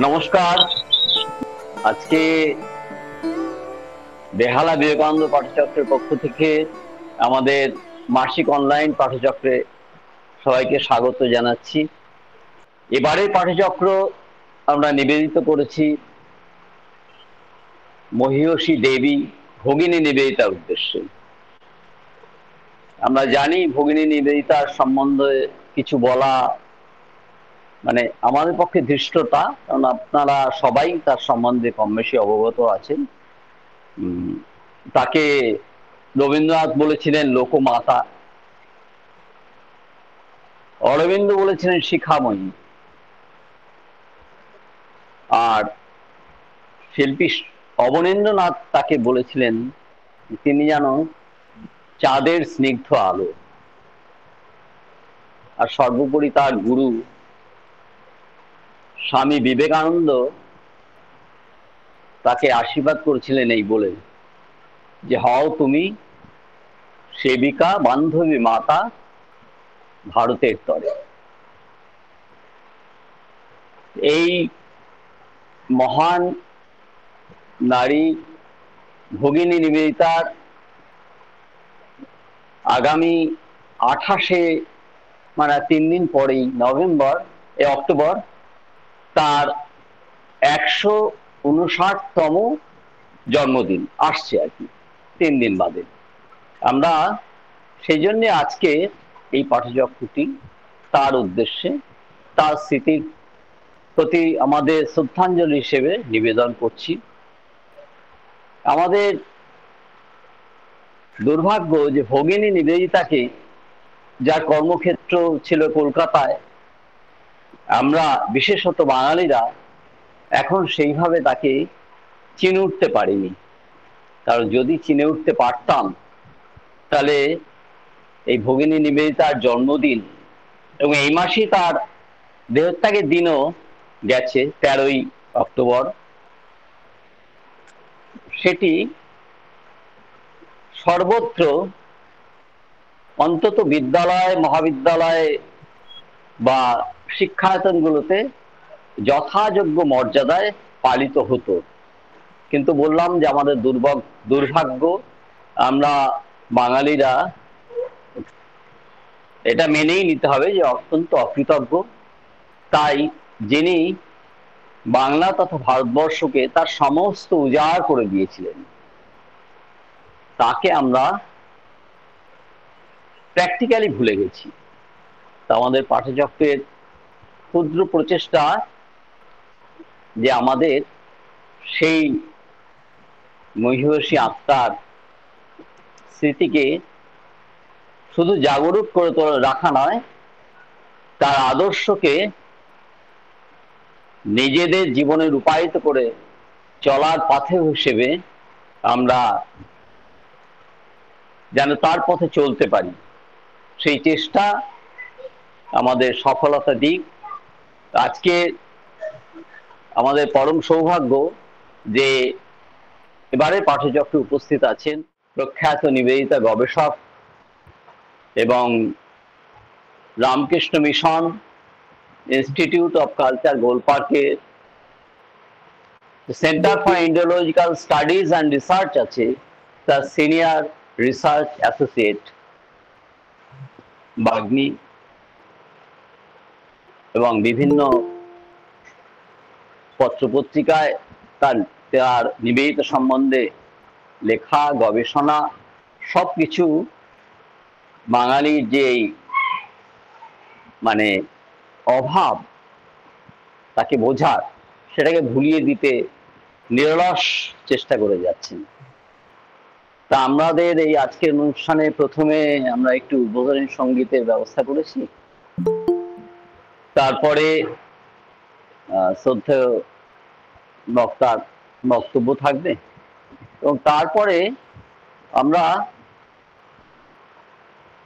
নমস্কার। আজকে বেহালা বিবেকানন্দ পাঠচক্রের পক্ষ থেকে আমাদের মাসিক অনলাইন পাঠচক্রে সবাইকে স্বাগত জানাচ্ছি। এবারের পাঠচক্র আমরা নিবেদিত করেছি মহীয়সী দেবী ভগিনী নিবেদিতার উদ্দেশ্যে। আমরা জানি ভগিনী নিবেদিতার সম্বন্ধে কিছু বলা মানে আমাদের পক্ষে ধৃষ্টতা, কারণ আপনারা সবাই তার সম্বন্ধে কম বেশি অবগত আছেন। তাকে রবীন্দ্রনাথ বলেছিলেন লোকমাতা, অরবিন্দ বলেছিলেন শিখাময়ী, আর শিল্পী অবনীন্দ্রনাথ তাকে বলেছিলেন তিনি যেন চাঁদের স্নিগ্ধ আলো। আর সর্বোপরি তার গুরু স্বামী বিবেকানন্দ তাকে আশীর্বাদ করেছিলেন এই বলে যে হও তুমি সেবিকা বান্ধবী মাতা ভারতের তরে। এই মহান নারী ভগিনী নিবেদিতার আগামী 28-এ মানে 3 দিন পরেই অক্টোবর তার 159তম জন্মদিন আসছে আর কি, 3 দিন বাদে। আমরা সেই জন্য আজকে এই পাঠচক্রটি তার উদ্দেশ্যে, তার স্মৃতির প্রতি আমাদের শ্রদ্ধাঞ্জলি হিসেবে নিবেদন করছি। আমাদের দুর্ভাগ্য যে ভগিনী নিবেদিতাকে, যার কর্মক্ষেত্র ছিল কলকাতায়, আমরা বিশেষত বাঙালিরা এখন সেইভাবে তাকে চিনে উঠতে পারিনি। কারণ যদি চিনে উঠতে পারতাম তাহলে এই ভগিনী নিবেদিতার জন্মদিন এবং এই মাসেই তার দেহত্যাগের দিনও গেছে 13ই অক্টোবর, সেটি সর্বত্র অন্তত বিদ্যালয় মহাবিদ্যালয় বা শিক্ষায়তনগুলোতে যথাযোগ্য মর্যাদায় পালিত হতো। কিন্তু বললাম যে আমাদের দুর্ভাগ্য, আমরা বাঙালিরা এটা মেনেই নিতে হবে যে অত্যন্ত অকৃতজ্ঞ। তাই যিনি বাংলা তথা ভারতবর্ষকে তার সমস্ত উজাড় করে দিয়েছিলেন, তাকে আমরা প্র্যাকটিক্যালি ভুলে গেছি। তা আমাদের পাঠচক্রের ক্ষুদ্র প্রচেষ্টা যে আমাদের সেই মহীয়সী আত্মার স্মৃতিকে শুধু জাগরুক করে রাখা নয়, তার আদর্শকে নিজেদের জীবনে রূপায়িত করে চলার পথে হিসেবে আমরা যেন তার পথে চলতে পারি, সেই চেষ্টা আমাদের সফলতা দিক। আজকে আমাদের পরম সৌভাগ্য যে এবারে পাঠচক্রে উপস্থিত আছেন প্রখ্যাত নিবেদিতা গবেষক এবং Ramakrishna Mission Institute of Culture গোলপার্কের centre for Indological studies and research আছে, তার সিনিয়র রিসার্চ অ্যাসোসিয়েট বাগ্মী, এবং বিভিন্ন পত্রপত্রিকায় তার নিবেদিত সম্বন্ধে লেখা গবেষণা সবকিছু বাঙালির যে মানে অভাব তাকে বোঝার, সেটাকে ভুলিয়ে দিতে নিরলস চেষ্টা করে যাচ্ছেন। তা আমাদের এই আজকের অনুষ্ঠানে প্রথমে আমরা একটু উদ্বোধনী সঙ্গীতের ব্যবস্থা করেছি, তারপরে শ্রদ্ধেয় বক্তার বক্তব্য থাকবে, এবং তারপরে আমরা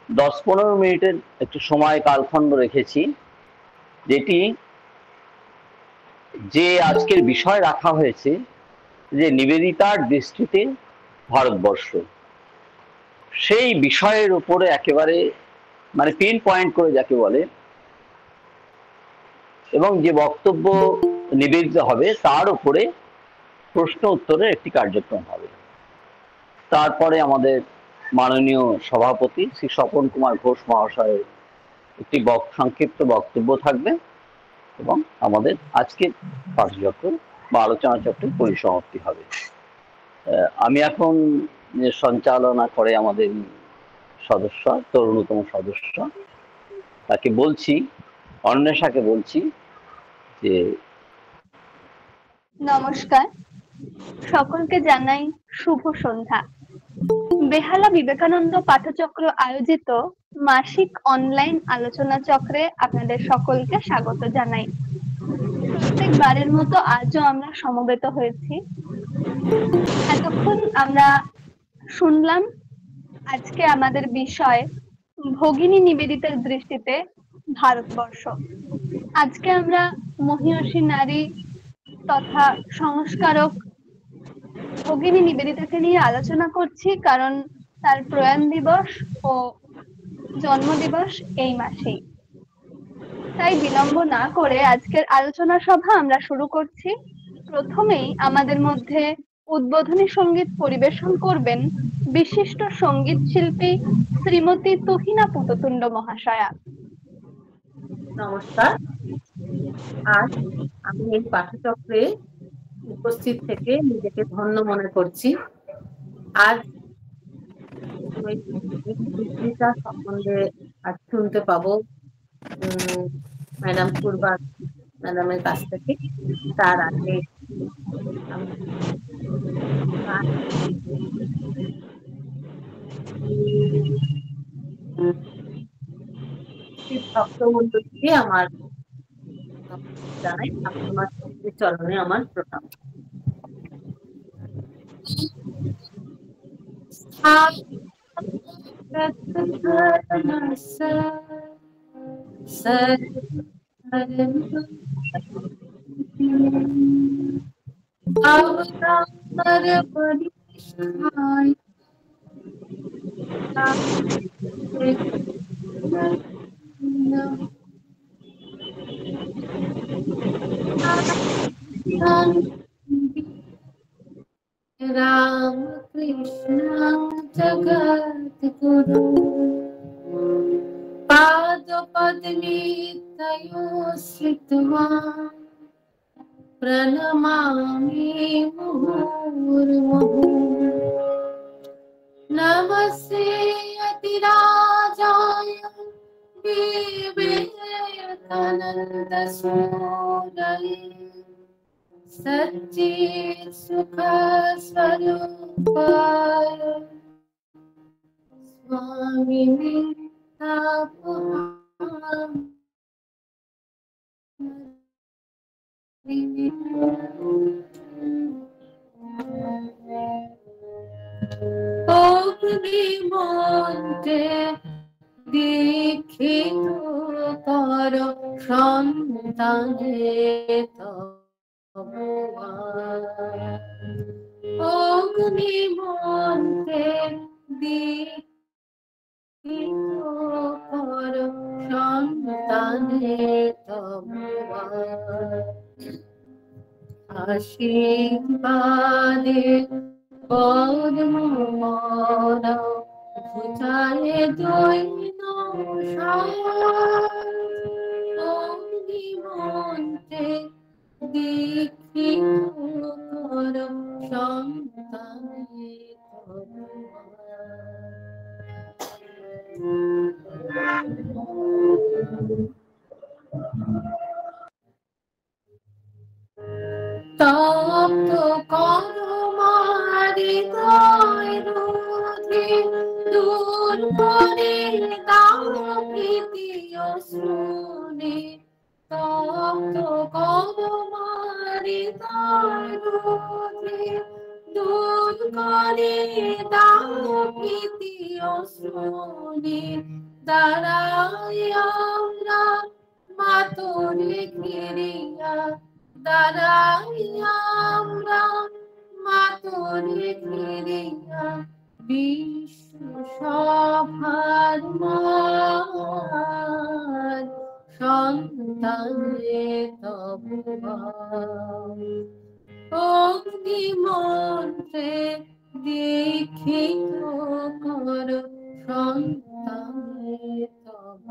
10-15 মিনিটের একটু সময় কালখণ্ড রেখেছি, যেটি যে আজকের বিষয় রাখা হয়েছে যে নিবেদিতার দৃষ্টিতে ভারতবর্ষ, সেই বিষয়ের উপরে একেবারে পিন পয়েন্ট করে যাকে বলে, এবং যে বক্তব্য নিবেদিত হবে, তার উপরে প্রশ্ন উত্তরের একটি কার্যক্রম হবে। তারপরে আমাদের মাননীয় সভাপতি শ্রী স্বপন কুমার ঘোষ মহাশয়ের একটি সংক্ষিপ্ত বক্তব্য থাকবে এবং আমাদের আজকের পাঠচক্র বা আলোচনা চক্রের পরিসমাপ্তি হবে। আমি এখন যে সঞ্চালনা করে আমাদের সদস্য, তরুণতম সদস্য, তাকে বলছি, অন্বেষাকে বলছি যে নমস্কার, সকলকে জানাই শুভ সন্ধ্যা। বেহালা বিবেকানন্দ পাঠচক্র আয়োজিত মাসিক অনলাইন আলোচনা চক্রে আপনাদের সকলকে স্বাগত জানাই। প্রত্যেকবারের মতো আজও আমরা সমবেত হয়েছি। এতক্ষণ আমরা শুনলাম আজকে আমাদের বিষয় ভগিনী নিবেদিতার দৃষ্টিতে ভারতবর্ষ। আজকে আমরা মহীয়সী নারী তথা সংস্কারক ভগিনী নিবেদিতাকে নিয়ে আলোচনা করছি, কারণ তার প্রয়াণ দিবস ও জন্মদিবস এই মাসেই। তাই বিলম্ব না করে আজকের আলোচনা সভা আমরা শুরু করছি। প্রথমেই আমাদের মধ্যে উদ্বোধনী সঙ্গীত পরিবেশন করবেন বিশিষ্ট সঙ্গীত শিল্পী শ্রীমতী তুহিনা পুততুণ্ড মহাশয়া। নমস্কার। আজ আমি এই পাঠচক্রে উপস্থিত থেকে নিজেকে ধন্য মনে করছি। আজ সম্বন্ধে আজ শুনতে পাবো ম্যাডাম পূর্বা ম্যাডামের কাছ থেকে। তার আগে ভক্তমণ্ডলীকে আমার জানাই, আপনার চরণে আমার প্রণাম। राम कृष्ण जगत गुरु पाद पद्मे तयोश्रित्वा प्रणमामि मुहुर्मुहुः। नमस्ते अतिराजाय विवेकानन्द सूरये सच्चित् सुख स्वरूपाय स्वामिने तापहां অগ্নিমন্ত্রে দীক্ষিত কর সন্তানে অগ্নিমন্ত্রে দীক্ষিত কর সন্তানে আশীর্বাদে পদ্ম ভুজায় দৈন অগ্নিমন্ত্রে দীক্ষিত কর সন্তানে তপ্ত করমারিদয় রুধে দূর করে দাও প্রীতি অশ্রুনে। তপ্ত করমারিদয় রুধে দূর করে দাও প্রীতি অশ্রুনে। দাঁড়াই আমরা মাতরে ঘিরিয়া, দাঁড়াই আমরা মাতরে ঘিরিয়া বিশ্ব সভার সন্তানে তব অগ্নি মন্ত্রে দীক্ষিত কর সন্তানে তব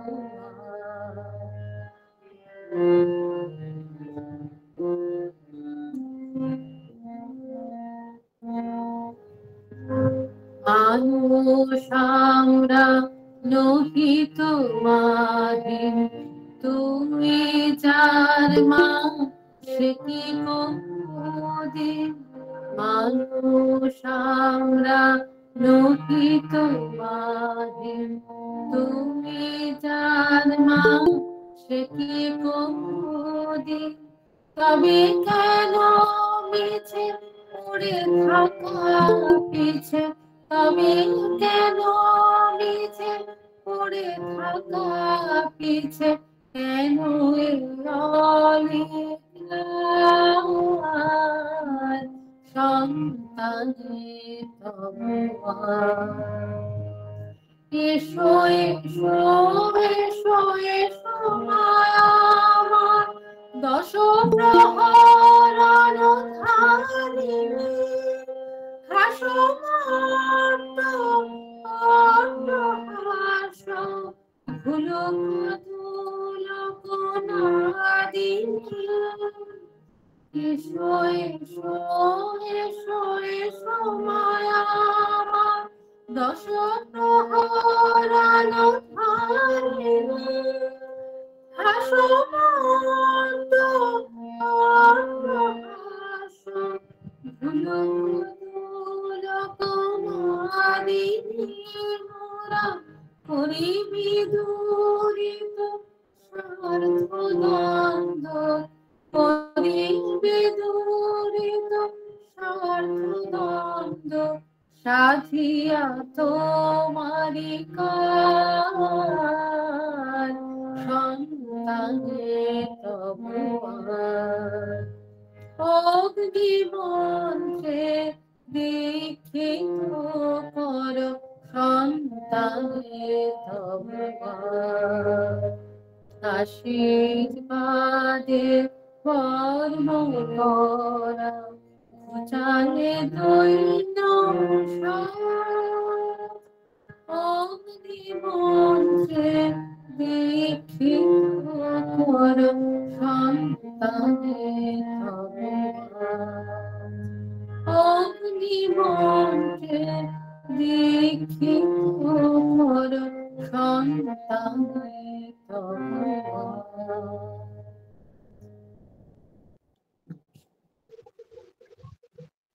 মানুষামরা নহি তোমারিন তুমি যার মা সে কি কোদিন মানুষামরা নহি তোমারিন তুমি যার মা সে কি কোদিন তবে কেন মিছে পড়ে থাকা পিছে তবে কেন মিছে পড়ে থাকা পিছে কেন সন্তানে তব এসো এসো এসো এসো আমার দশ প্রহরণ ধারিণী হাসো হাসো ভুলক নাদিনী এসো এসো এসো এসো মায়া দশ প্রহরণ ধারিণী হাসো হাসো ভুলক নাদিনী মোরা করিবি দূরিত স্বার্থ দ্বন্দ্ব করিবি দূরিত স্বার্থ দ্বন্দ্ব সাধিয়া তোমারি কাজ সন্তানে তব অগ্নি মন্ত্রে দীক্ষিত কর সন্তানে তব আশীর্বাদে কর্ম করা চালে দৈন্য অগ্নি মন্ত্রে দীক্ষিত কর সন্তানে তব অগ্নি মন্ত্রে দীক্ষিত কর সন্তানে তব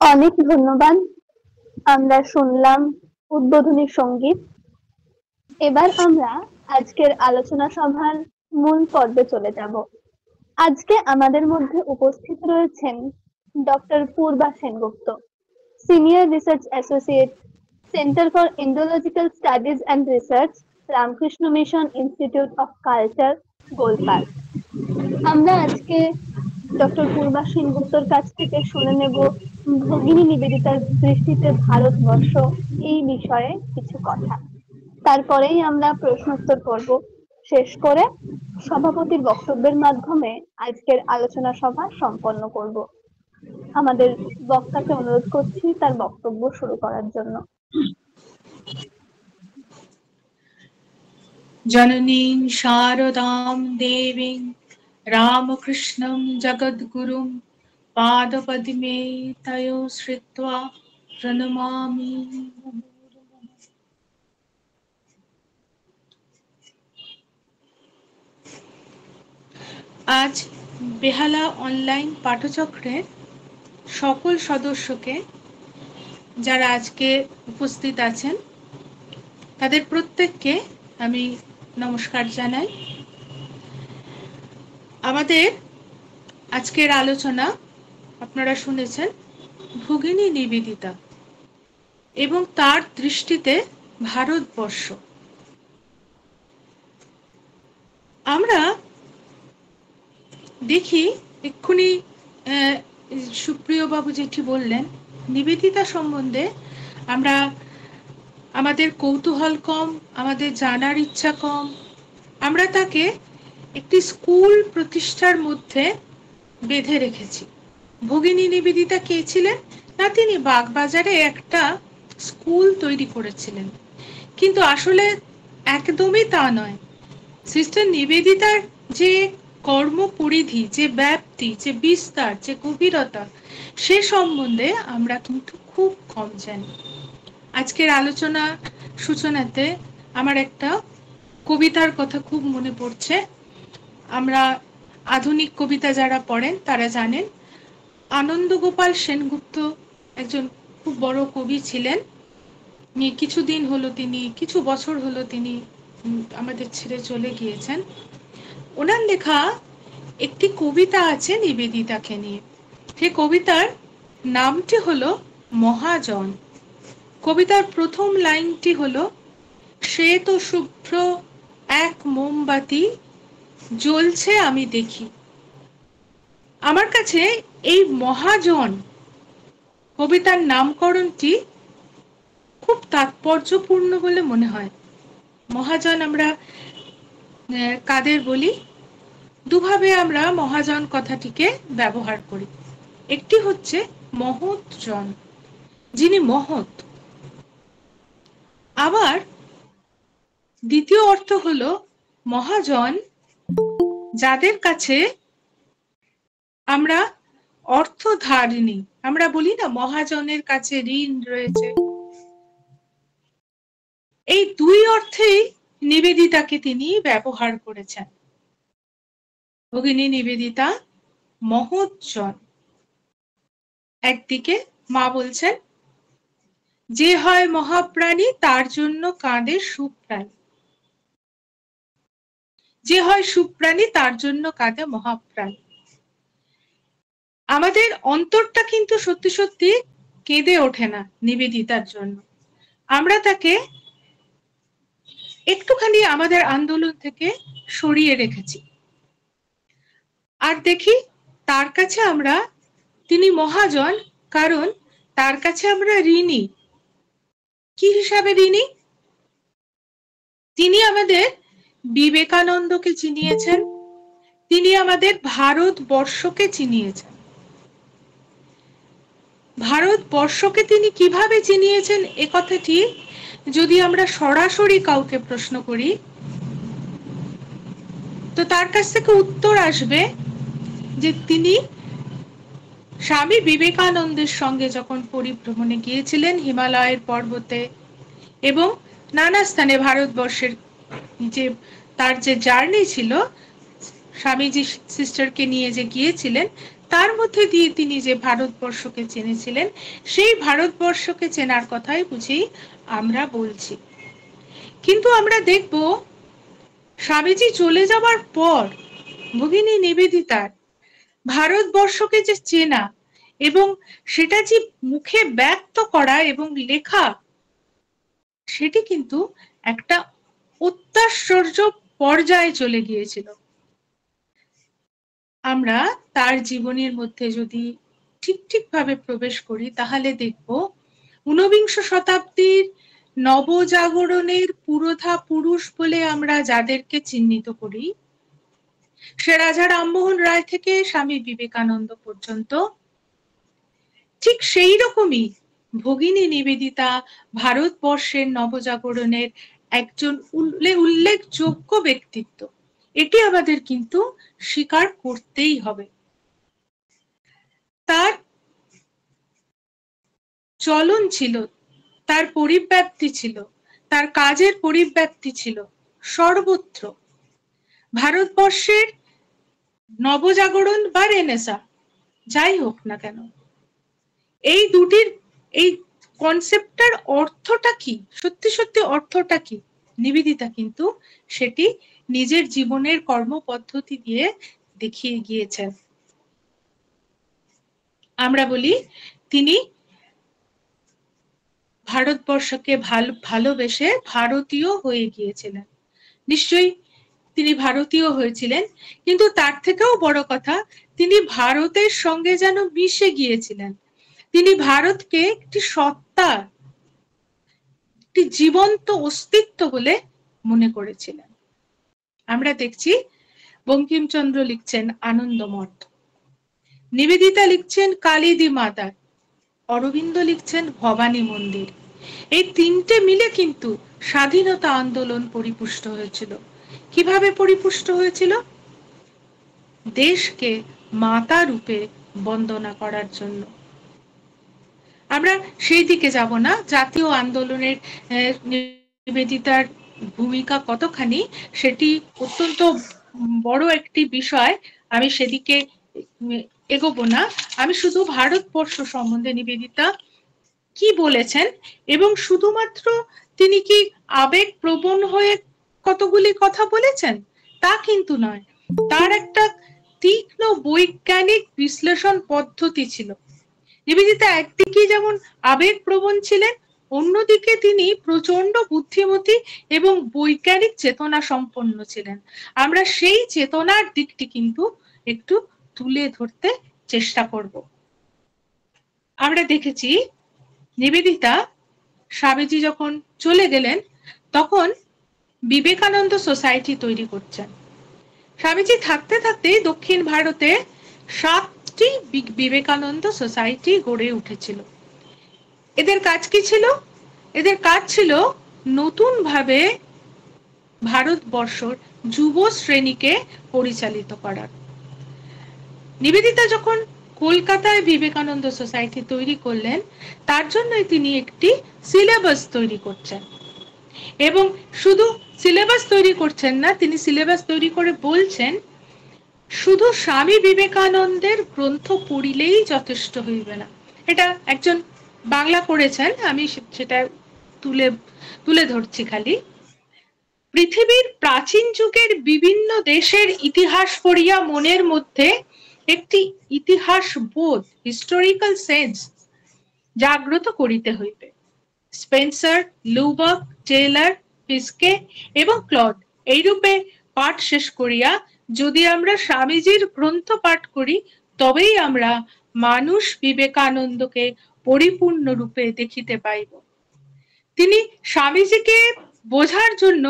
অনেক ধন্যবাদ। আমরা শুনলাম উদ্বোধনী সঙ্গীত। এবার আমরা আজকের আলোচনা সভার মূল পর্বে চলে যাব। আজকে আমাদের মধ্যে উপস্থিত রয়েছেন doctor Purba Sengupta, senior research associate, centre for Indological studies and research, Ramakrishna Mission Institute of Culture, Golpark. আমরা আজকে ডক্টর পূর্বা সেনগুপ্তর কাছ থেকে শুনে নেব ভগিনী নিবেদিতার দৃষ্টিতে ভারতবর্ষ এই বিষয়ে কিছু কথা। তারপরেই আমরা প্রশ্নোত্তর পর্ব শেষ করে সভাপতির বক্তব্যের মাধ্যমে আজকের আলোচনা সভা সম্পন্ন করব। আমাদের বক্তাকে অনুরোধ করছি তার বক্তব্য শুরু করার জন্য। জননীং শারদাং দেবীং রামকৃষ্ণং জগদ্গুরুং পাদপদ্মে তয়ো শ্রিত্বা প্রণমামি। আজ বেহালা অনলাইন পাঠচক্রের সকল সদস্যকে, যারা আজকে উপস্থিত আছেন, তাদের প্রত্যেককে আমি নমস্কার জানাই। আমাদের আজকের আলোচনা আপনারা শুনেছেন ভগিনী নিবেদিতা এবং তার দৃষ্টিতে ভারতবর্ষ। আমরা দেখি এক্ষুনি সুপ্রিয় বাবু যেটি বললেন, নিবেদিতা সম্বন্ধে আমরা আমাদের কৌতূহল কম, আমাদের জানার ইচ্ছা কম। আমরা তাকে একটি স্কুল প্রতিষ্ঠার মধ্যে বেঁধে রেখেছি। ভগিনী নিবেদিতা কে ছিলেন? না, তিনি বাগবাজারে একটা স্কুল তৈরি করেছিলেন, কিন্তু আসলে একদমই তা নয়। সিস্টার নিবেদিতার যে কর্মপরিধি, যে ব্যাপ্তি, যে বিস্তার, যে গভীরতা, সে সম্বন্ধে আমরা কিন্তু খুব কম জানি। আজকের আলোচনা সূচনাতে আমার একটা কবিতার কথা খুব মনে পড়ছে। আমরা আধুনিক কবিতা যারা পড়েন তারা জানেন আনন্দগোপাল সেনগুপ্ত একজন খুব বড় কবি ছিলেন। কিছু বছর হলো তিনি আমাদের ছেড়ে চলে গিয়েছেন। ওনার লেখা একটি কবিতা আছে নিবেদিতাকে নিয়ে। সেই কবিতার নামটি হলো মহাজন। কবিতার প্রথম লাইনটি হলো, শ্বেত শুভ্র এক মোমবাতি জ্বলছে আমি দেখি। আমার কাছে এই মহাজন কবিতার নামকরণটি খুব তাৎপর্যপূর্ণ বলে মনে হয়। মহাজন আমরা কাদের বলি? দুভাবে আমরা মহাজন কথাটিকে ব্যবহার করি। একটি হচ্ছে মহৎ জন, যিনি মহৎ। আবার দ্বিতীয় অর্থ হলো মহাজন যাদের কাছে আমরা অর্থ ধার নিই। আমরা বলি না মহাজনের কাছে ঋণ রয়েছে। এই দুই অর্থেই নিবেদিতাকে তিনি ব্যবহার করেছেন। ভগিনী নিবেদিতা মহৎ জন। একদিকে মা বলছেন, যে হয় মহাপ্রাণী তার জন্য কাঁদে সুপ্রাণী। যে হয় সুপ্রাণী তার জন্য কাঁদে মহাপ্রাণী। আমাদের অন্তরটা কিন্তু সত্যি সত্যি কেঁদে ওঠে না নিবেদিতার জন্য। আমরা তাকে একটুখানি আমাদের আন্দোলন থেকে সরিয়ে রেখেছি। আর দেখি তার কাছে তিনি মহাজন, কারণ তার কাছে আমরা ঋণী। কি হিসাবে ঋণী? তিনি আমাদের বিবেকানন্দকে চিনিয়েছেন, তিনি আমাদের ভারতবর্ষকে চিনিয়েছেন। ভারতবর্ষকে তিনি কিভাবে চিনিয়েছেন এ কথাটি যদি আমরা সরাসরি কাউকে প্রশ্ন করি, তো তার কাছ থেকে উত্তর আসবে যে তিনি স্বামী বিবেকানন্দের সঙ্গে যখন পরিভ্রমণে গিয়েছিলেন হিমালয়ের পর্বতে এবং নানা স্থানে ভারতবর্ষের তার যে জার্নি ছিল, স্বামীজি সিস্টারকে নিয়ে যে গিয়েছিলেন, তার মধ্যে দিয়ে তিনি যে ভারতবর্ষকে চেনেছিলেন, সেই ভারতবর্ষকে চেনার কথাই বুঝি আমরা বলছি। কিন্তু আমরা দেখব স্বামীজি চলে যাবার পর ভগিনী নিবেদিতার ভারতবর্ষকে যে চেনা এবং সেটা যে মুখে ব্যক্ত করা এবং লেখা, সেটি কিন্তু একটা অত্যাশ্চর্য পর্যায়ে চলে গিয়েছিল। আমরা তার জীবনের মধ্যে যদি ঠিকভাবে প্রবেশ করি তাহলে দেখব ঊনবিংশ শতাব্দীর নবজাগরণের পুরোধা পুরুষ বলে আমরা যাদেরকে চিহ্নিত করি, সে রাজা রামমোহন রায় থেকে স্বামী বিবেকানন্দ পর্যন্ত, ঠিক সেই রকমই ভগিনী নিবেদিতা ভারতবর্ষের নবজাগরণের একজন উল্লেখযোগ্য ব্যক্তিত্ব। এটি আমাদের কিন্তু স্বীকার করতেই হবে। তার চলন ছিল, তার পরিব্যাপ্তি ছিল, তার কাজের পরিব্যাপ্তি ছিল সর্বত্র। ভারতবর্ষের নবজাগরণ বা রেনেসা যাই হোক না কেন, এই দুটির এই কনসেপ্টটার অর্থটা কি, সত্যি সত্যি অর্থটা কি, নিবেদিতা কিন্তু সেটি নিজের জীবনের কর্মপদ্ধতি দিয়ে দেখিয়ে গিয়েছেন। আমরা বলি তিনি ভারতবর্ষকে ভালোবেসে ভারতীয় হয়ে গিয়েছিলেন। নিশ্চয়ই তিনি ভারতীয় হয়েছিলেন, কিন্তু তার থেকেও বড় কথা, তিনি ভারতের সঙ্গে যেন মিশে গিয়েছিলেন। তিনি ভারতকে একটি সত্তা, একটি জীবন্ত অস্তিত্ব বলে মনে করেছিলেন। আমরা দেখছি বঙ্কিমচন্দ্র লিখছেন আনন্দমঠ, নিবেদিতা লিখছেন কালিদি মাতার, অরবিন্দ লিখছেন ভবানী মন্দির। এই তিনটে মিলে কিন্তু স্বাধীনতা আন্দোলন পরিপুষ্ট হয়েছিল। কিভাবে পরিপুষ্ট হয়েছিল? দেশকে মাতা রূপে বন্দনা করার জন্য। আমরা সেই দিকে যাব না, জাতীয় আন্দোলনের নিবেদিতার ভূমিকা কতখানি সেটি অত্যন্ত বড় একটি বিষয়, আমি সেদিকে এগোবো না। আমি শুধু ভারতবর্ষ সম্বন্ধে নিবেদিতা কি বলেছেন, এবং শুধুমাত্র তিনি কি আবেগ প্রবণ হয়ে কতগুলি কথা বলেছেন তা কিন্তু নয়, তার একটা তীক্ষ্ণ বৈজ্ঞানিক বিশ্লেষণ পদ্ধতি ছিল। নিবেদিতা একদিকে যেমন আবেগ প্রবণ ছিলেন, অন্যদিকে তিনি প্রচন্ড বুদ্ধিমতী এবং বৈজ্ঞানিক চেতনা সম্পন্ন ছিলেন। আমরা সেই চেতনার দিকটি কিন্তু একটু তুলে ধরতে চেষ্টা করব। আমরা দেখেছি নিবেদিতা স্বামীজি যখন চলে গেলেন তখন বিবেকানন্দ সোসাইটি তৈরি করছেন। স্বামীজি থাকতে থাকতেই দক্ষিণ ভারতে 7টি বিবেকানন্দ সোসাইটি গড়ে উঠেছিল। এদের কাজ কি ছিল? এদের কাজ ছিল নতুন ভাবে ভারতবর্ষের যুব শ্রেণীকে পরিচালিত করার। নিবেদিতা যখন কলকাতায় বিবেকানন্দ সোসাইটি তৈরি করলেন, তার জন্যই তিনি একটি সিলেবাস তৈরি করছেন, এবং শুধু সিলেবাস তৈরি করছেন না, তিনি সিলেবাস তৈরি করে বলছেন শুধু স্বামী বিবেকানন্দের গ্রন্থ পড়িলেই যথেষ্ট হইবে না। এটা একজন বাংলা করেছেন, আমি সেটা তুলে ধরছি খালি। পৃথিবীর প্রাচীন যুগের বিভিন্ন দেশের ইতিহাস পড়িয়া মনের মধ্যে একটি ইতিহাস বোধ, হিস্টোরিক্যাল সেন্স জাগ্রত করিতে হইবে। স্পেন্সার, লুবাক, টেইলর, পিস্কে এবং ক্লড এইরূপে পাঠ শেষ করিয়া যদি আমরা স্বামীজির গ্রন্থ পাঠ করি, তবেই আমরা মানুষ বিবেকানন্দকে পরিপূর্ণ রূপে দেখিতে পাইব। তিনি স্বামীজিকে বোঝার জন্য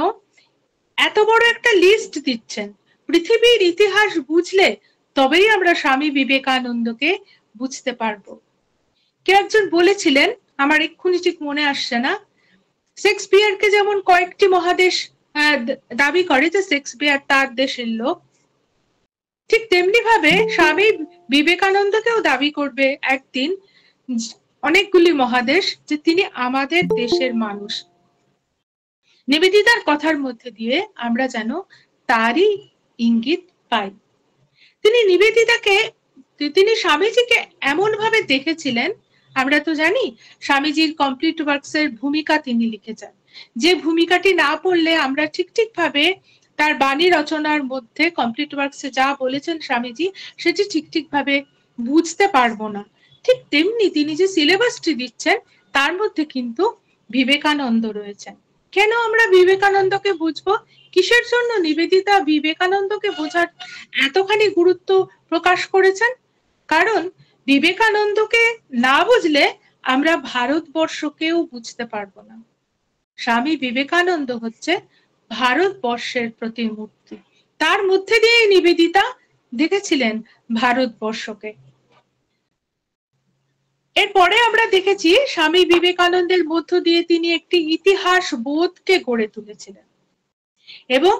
এত বড় একটা লিস্ট দিচ্ছেন। পৃথিবীর ইতিহাস বুঝলে তবেই আমরা স্বামী বিবেকানন্দকে বুঝতে পারবো। কেউ একজন বলেছিলেন, আমার এক্ষুনি ঠিক মনে আসছে না, শেক্সপিয়ারকে যেমন কয়েকটি মহাদেশ দাবি করে যে শেক্সপিয়ার তার দেশের লোক, ঠিক তেমনি ভাবে স্বামী বিবেকানন্দকেও দাবি করবে একদিন অনেকগুলি মহাদেশ যে তিনি আমাদের দেশের মানুষ। নিবেদিতার কথার মধ্যে দিয়ে আমরা যেন তারই ইঙ্গিত পাই। তিনি স্বামীজিকে এমন ভাবে দেখেছিলেন, আমরা তো জানি স্বামীজির কমপ্লিট ওয়ার্কস এর ভূমিকা তিনি লিখেছেন, যে ভূমিকাটি না পড়লে আমরা ঠিক ভাবে তার বাণী রচনার মধ্যে কমপ্লিট ওয়ার্কসে যা বলেছেন স্বামীজি সেটি ঠিক ভাবে বুঝতে পারবো না। ঠিক তেমনি তিনি যে সিলেবাসটি দিচ্ছেন তার মধ্যে কিন্তু বিবেকানন্দ রয়েছেন। কেন আমরা বিবেকানন্দকে বুঝবো? কিসের জন্য নিবেদিতা বিবেকানন্দকে বোঝার এতখানি গুরুত্ব প্রকাশ করেছেন? কারণ বিবেকানন্দকে না বুঝলে আমরা ভারতবর্ষকেও বুঝতে পারবো না। স্বামী বিবেকানন্দ হচ্ছে ভারতবর্ষের প্রতিমূর্তি, তার মধ্যে দিয়ে নিবেদিতা দেখেছিলেন ভারতবর্ষকে। এরপরে আমরা দেখেছি স্বামী বিবেকানন্দের মধ্য দিয়ে তিনি একটি ইতিহাস বোধকে গড়ে তুলেছিলেন, এবং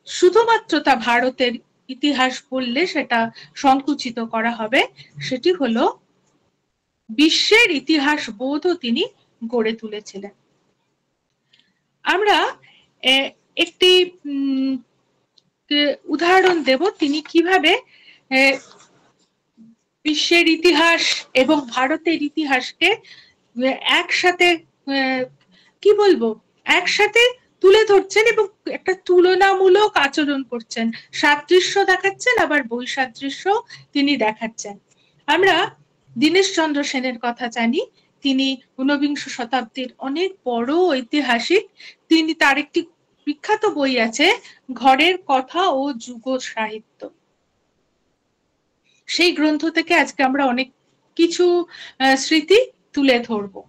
শুধুমাত্র তা ভারতের ইতিহাস বললে সেটা সংকুচিত করা হবে, সেটি হলো বিশ্বের ইতিহাস বোধও তিনি গড়ে তুলেছিলেন। আমরা একটি উদাহরণ দেব তিনি কিভাবে বিশ্বের ইতিহাস এবং ভারতের ইতিহাসকে একসাথে একসাথে তুলে ধরছেন এবং একটা তুলনামূলক আচরণ করছেন, সাদৃশ্য দেখাচ্ছেন আবার বৈসাদৃশ্য তিনি দেখাচ্ছেন। আমরা দীনেশচন্দ্র সেনের কথা জানি, তিনি ঊনবিংশ শতাব্দীর অনেক বড় ঐতিহাসিক। তার একটি বিখ্যাত বই আছে ঘরের কথা ও যুগ সাহিত্য। সেই গ্রন্থ থেকে আজকে আমরা অনেক কিছু স্মৃতি তুলে ধরবো।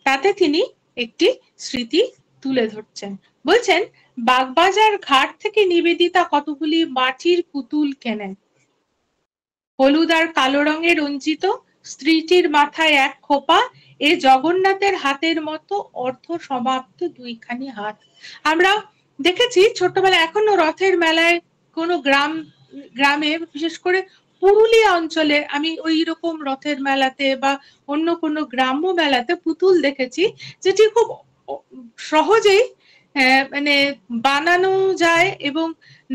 তাতে তিনি একটি স্মৃতি তুলে ধরছেন, বলছেন বাগবাজার ঘাট থেকে নিবেদিতা কতগুলি মাটির পুতুল কেনেন। হলুদ আর কালো রঙে রঞ্জিত, স্ত্রীটির মাথায় এক খোপা, এ জগন্নাথের হাতের মতো অর্ধ সমাপ্ত দুইখানি হাত। আমরা দেখেছি ছোটবেলায়, এখনো রথের মেলায় কোনো গ্রামে, বিশেষ করে পুরুলিয়া অঞ্চলে আমি ওই রকম রথের মেলাতে বা অন্য কোনো গ্রাম্য মেলাতে পুতুল দেখেছি, যেটি খুব সহজেই মানে বানানো যায় এবং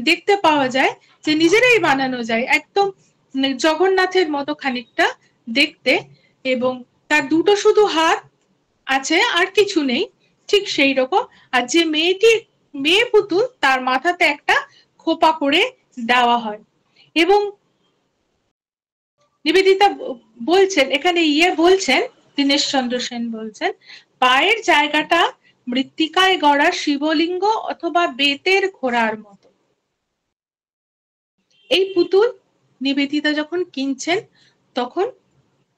দেখতে পাওয়া যায় যে নিজেরাই বানানো যায়, একদম জগন্নাথের মতো খানিকটা দেখতে, এবং তার দুটো শুধু হাত আছে আর কিছু নেই, ঠিক সেই রকম। আর যে মেয়ে পুতুল, তার মাথাতে একটা খোপা করে দেওয়া হয়। এবং নিবেদিতা বলছেন, এখানে বলছেন, দীনেশচন্দ্র সেন বলছেন, পায়ের জায়গাটা মৃত্তিকায় গড়া শিবলিঙ্গ অথবা বেতের ঘোড়ার মতো। এই পুতুল নিবেদিতা যখন কিনছেন, তখন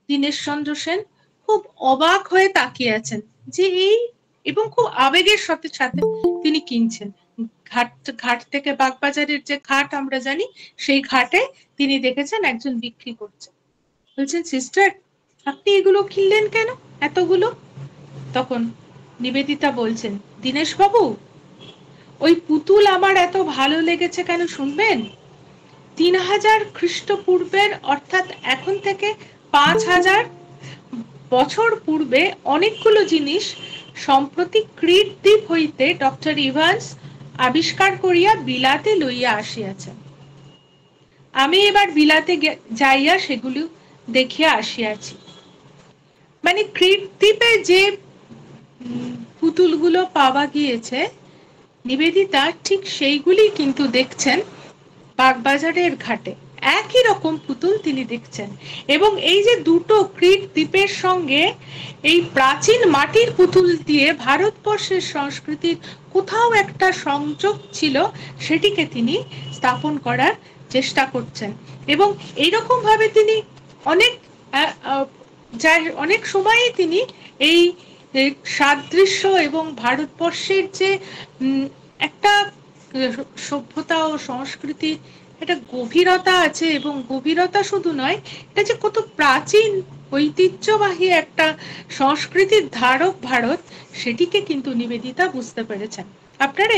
দীনেশচন্দ্র সেন খুব অবাক হয়ে তাকিয়ে আছেন যে এই, এবং খুব আবেগের সাথে সাথে তিনি কিনছেন। ঘাট থেকে বাগবাজারের যে ঘাট আমরা জানি, সেই ঘাটে তিনি দেখেছেন একজন বিক্রি করছে। বলছেন, সিস্টার, আপনি এগুলো কিনলেন কেন, এতগুলো? তখন নিবেদিতা বলছেন, দীনেশ বাবু, ওই পুতুল আমার এত ভালো লেগেছে কেন শুনবেন? 3000 খ্রিস্টপূর্বের, অর্থাৎ এখন থেকে 5000 বছর পূর্বে অনেকগুলো জিনিস সম্প্রতি ক্রিট দ্বীপ হইতে ডক্টর ইভান্স আবিষ্কার করিয়া বিলাতে লইয়া আসিয়াছেন। আমি এবার বিলাতে যাইয়া সেগুলো দেখিয়া আসিয়াছি। মানে ক্রিট দ্বীপে যে পুতুলগুলো পাওয়া গিয়েছে, নিবেদিতা ঠিক সেইগুলি কিন্তু দেখছেন বাগবাজারের ঘাটে, একই রকম পুতুল তিনি দেখছেন। এবং এই যে দুটো ক্রিট দ্বীপের সঙ্গে এই প্রাচীন মাটির পুতুল দিয়ে ভারতবর্ষের সংস্কৃতির কোথাও একটা সংযোগ ছিল, সেটিকে তিনি স্থাপন করার চেষ্টা করছেন। এবং এইরকম ভাবে তিনি অনেক সময়ই তিনি এই সাদৃশ্য এবং ভারতবর্ষের যে একটা সভ্যতা ও সংস্কৃতি, একটা গভীরতা আছে, এবং গভীরতা শুধু নয়, এটা যে কত প্রাচীন ঐতিহ্যবাহী একটা সংস্কৃতির ধারক ভারত, সেটিকে কিন্তু নিবেদিতা বুঝতে পেরেছেন। আপনারা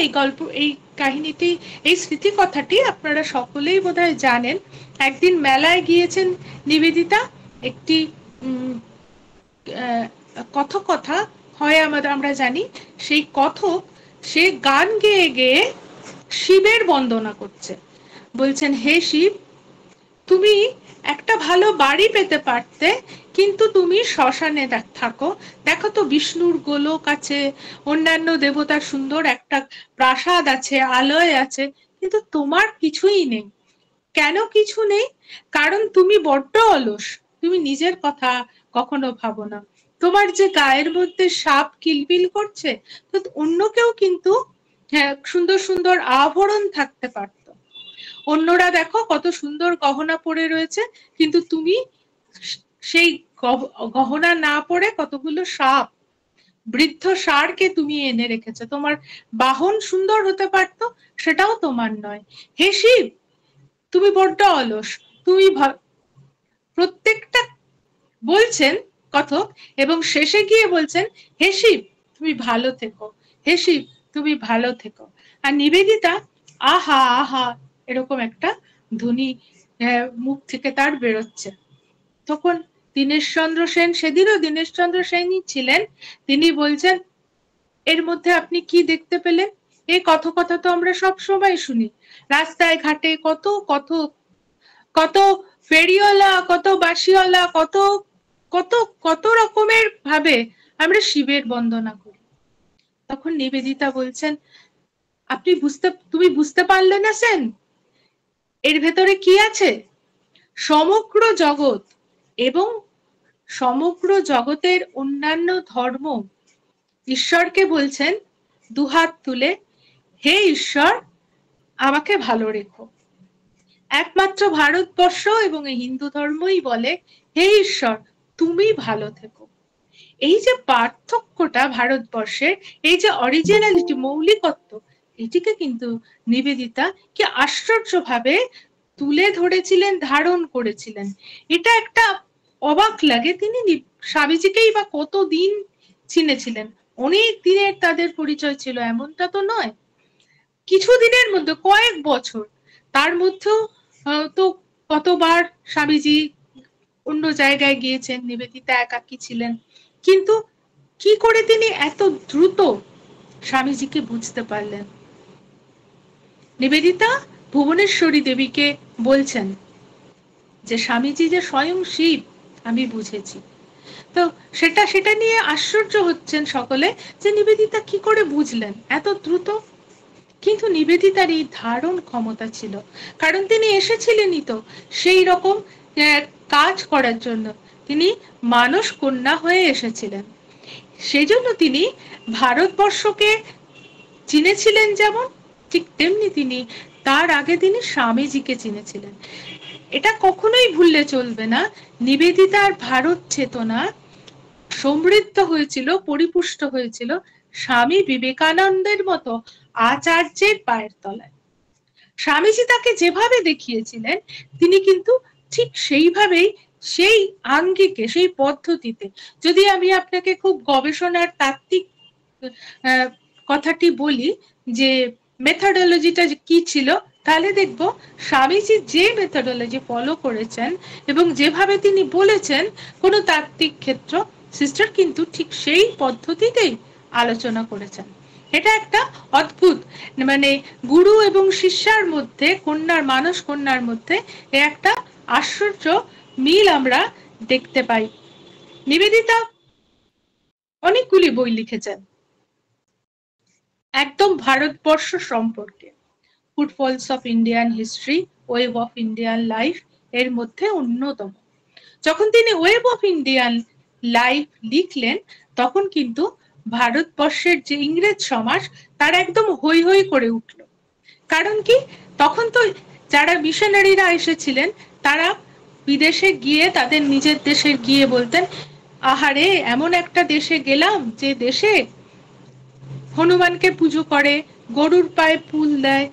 এই কাহিনীটি, এই স্মৃতিকথাটি আপনারা সকলেই বোধহয় জানেন। একদিন মেলায় গিয়েছেন নিবেদিতা, একটি কথকথা হয় আমরা জানি, সেই কথক সে গান গেয়ে গেয়ে শিবের বন্দনা করছে। বলছেন, হে শিব, তুমি একটা ভালো বাড়ি পেতে পারতে, কিন্তু তুমি শ্মশানে থাকো। দেখো তো, বিষ্ণুর গোলক আছে, অন্যান্য দেবতার সুন্দর একটা প্রাসাদ আছে, আলয় আছে, কিন্তু তোমার কিছুই নেই। কেন কিছু নেই? কারণ তুমি বড্ড অলস, তুমি নিজের কথা কখনো ভাবো না। তোমার যে গায়ের মধ্যে সাপ কিলবিল করছে, তো অন্য কেউ কিন্তু সুন্দর সুন্দর আভরণ থাকতে পারত। অন্যরা দেখো কত সুন্দর গহনা পরে রয়েছে, কিন্তু তুমি সেই গহনা না পরে কতগুলো সাপ, বৃদ্ধ ষাঁড়কে তুমি এনে রেখেছো। তোমার বাহন সুন্দর হতে পারতো, সেটাও তোমার নয়। হে শিব, তুমি বড্ড অলস, তুমি প্রত্যেকটা বলছেন কথক, এবং শেষে গিয়ে বলছেন, হে শিব, তুমি ভালো থেকো, হে শিব, তুমি ভালো থেকো। আর নিবেদিতা আহা আহা এরকম একটা ধ্বনি মুখ থেকে তার বেরোচ্ছে। তখন দীনেশচন্দ্র সেন, সেদিনও দীনেশচন্দ্র সেনই ছিলেন, তিনি বলছেন, এর মধ্যে আপনি কি দেখতে পেলেন? এই কথকথা তো আমরা সব সময় শুনি, রাস্তায় ঘাটে কত কত কত ফেরিওয়ালা, কত বাসিওয়ালা, কত কত কত রকমের ভাবে আমরা শিবের বন্দনা করি। তখন নিবেদিতা বলছেন, তুমি বুঝতে পারলে না সেন, এর ভেতরে কি আছে? সমগ্র জগৎ এবং সমগ্র জগতের অন্যান্য ধর্ম ঈশ্বরকে বলছেন দুহাত তুলে, হে ঈশ্বর, আমাকে ভালো রেখো। একমাত্র ভারতবর্ষ এবং হিন্দু ধর্মই বলে, হে ঈশ্বর, তুমি ভালো থেকো। এই যে পার্থক্যটা ভারতবর্ষের, এই যে অরিজিনালিটি, মৌলিকত্ব, এটিকে কিন্তু নিবেদিতা কি আশ্চর্যভাবে তুলে ধরেছিলেন, ধারণ করেছিলেন। এটা একটা অবাক লাগে। তিনি স্বামীজিকেই বা কতদিন চিনেছিলেন, অনেক দিনের তাদের পরিচয় ছিল এমনটা তো নয়, কিছু দিনের মধ্যে, কয়েক বছর। তার মধ্যেও তো কতবার স্বামীজি অন্য জায়গায় গিয়েছেন, নিবেদিতা একাকী ছিলেন। কিন্তু কি করে তিনি এত দ্রুত স্বামীজিকে বুঝতে পারলেন? নিবেদিতা ভুবনেশ্বরী দেবীকে বলছেন যে স্বামীজি যে স্বয়ং শিব আমি বুঝেছি। তো সেটা নিয়ে আশ্চর্য হচ্ছেন সকলে যে নিবেদিতা কি করে বুঝলেন এত দ্রুত। কিন্তু নিবেদিতার এই ধারণ ক্ষমতা ছিল, কারণ তিনি এসেছিলেনই তো সেই রকম কাজ করার জন্য। তিনি মানস কন্যা হয়ে এসেছিলেন, সেই জন্য তিনি ভারতবর্ষকে চিনেছিলেন যেমন, ঠিক তেমনি তিনি তার আগে তিনি স্বামীজিকে চিনেছিলেন। এটা কখনোই ভুললে চলবে না। নিবেদিতার ভারত চেতনা সমৃদ্ধ হয়েছিল, পরিপুষ্ট হয়েছিল স্বামী বিবেকানন্দের মতো আচার্যের পায়ের তলায়। স্বামীজি তাকে যেভাবে দেখিয়েছিলেন তিনি কিন্তু ঠিক সেইভাবেই, সেই আঙ্গিকে, সেই পদ্ধতিতে, যদি আমি আপনাকে খুব গবেষণার তাত্ত্বিক কথাটি বলি যে মেথডোলজিটা কি ছিল, তাহলে দেখব স্বামীজি যে মেথডোলজি ফলো করেছেন এবং যেভাবে তিনি বলেছেন কোনো তাত্ত্বিক ক্ষেত্র, সিস্টার কিন্তু ঠিক সেই পদ্ধতিতেই আলোচনা করেছেন। এটা একটা অদ্ভুত, মানে গুরু এবং শিষ্যার মধ্যে, কন্যার মানস কন্যার মধ্যে একটা আশ্চর্য মিল আমরা দেখতে পাই। নিবেদিতা অনেকগুলি বই লিখেছেন একদম ভারতবর্ষ সম্পর্কে। Footfalls of Indian history, wave of Indian life এর মধ্যে অন্যতম। যখন তিনি ওয়েভ অফ ইন্ডিয়ান লাইফ লিখলেন তখন কিন্তু ভারতবর্ষের যে ইংরেজ সমাজ তার একদম হৈ হৈ করে উঠল। কারণ কি, তখন তো যারা মিশনারিরা এসেছিলেন তারা বিদেশে গিয়ে, তাদের নিজের দেশে গিয়ে বলতেন, আহারে এমন একটা দেশে গেলাম যে দেশে হনুমানকে পুজো করে, গরুর পায়ে ফুল দেয়,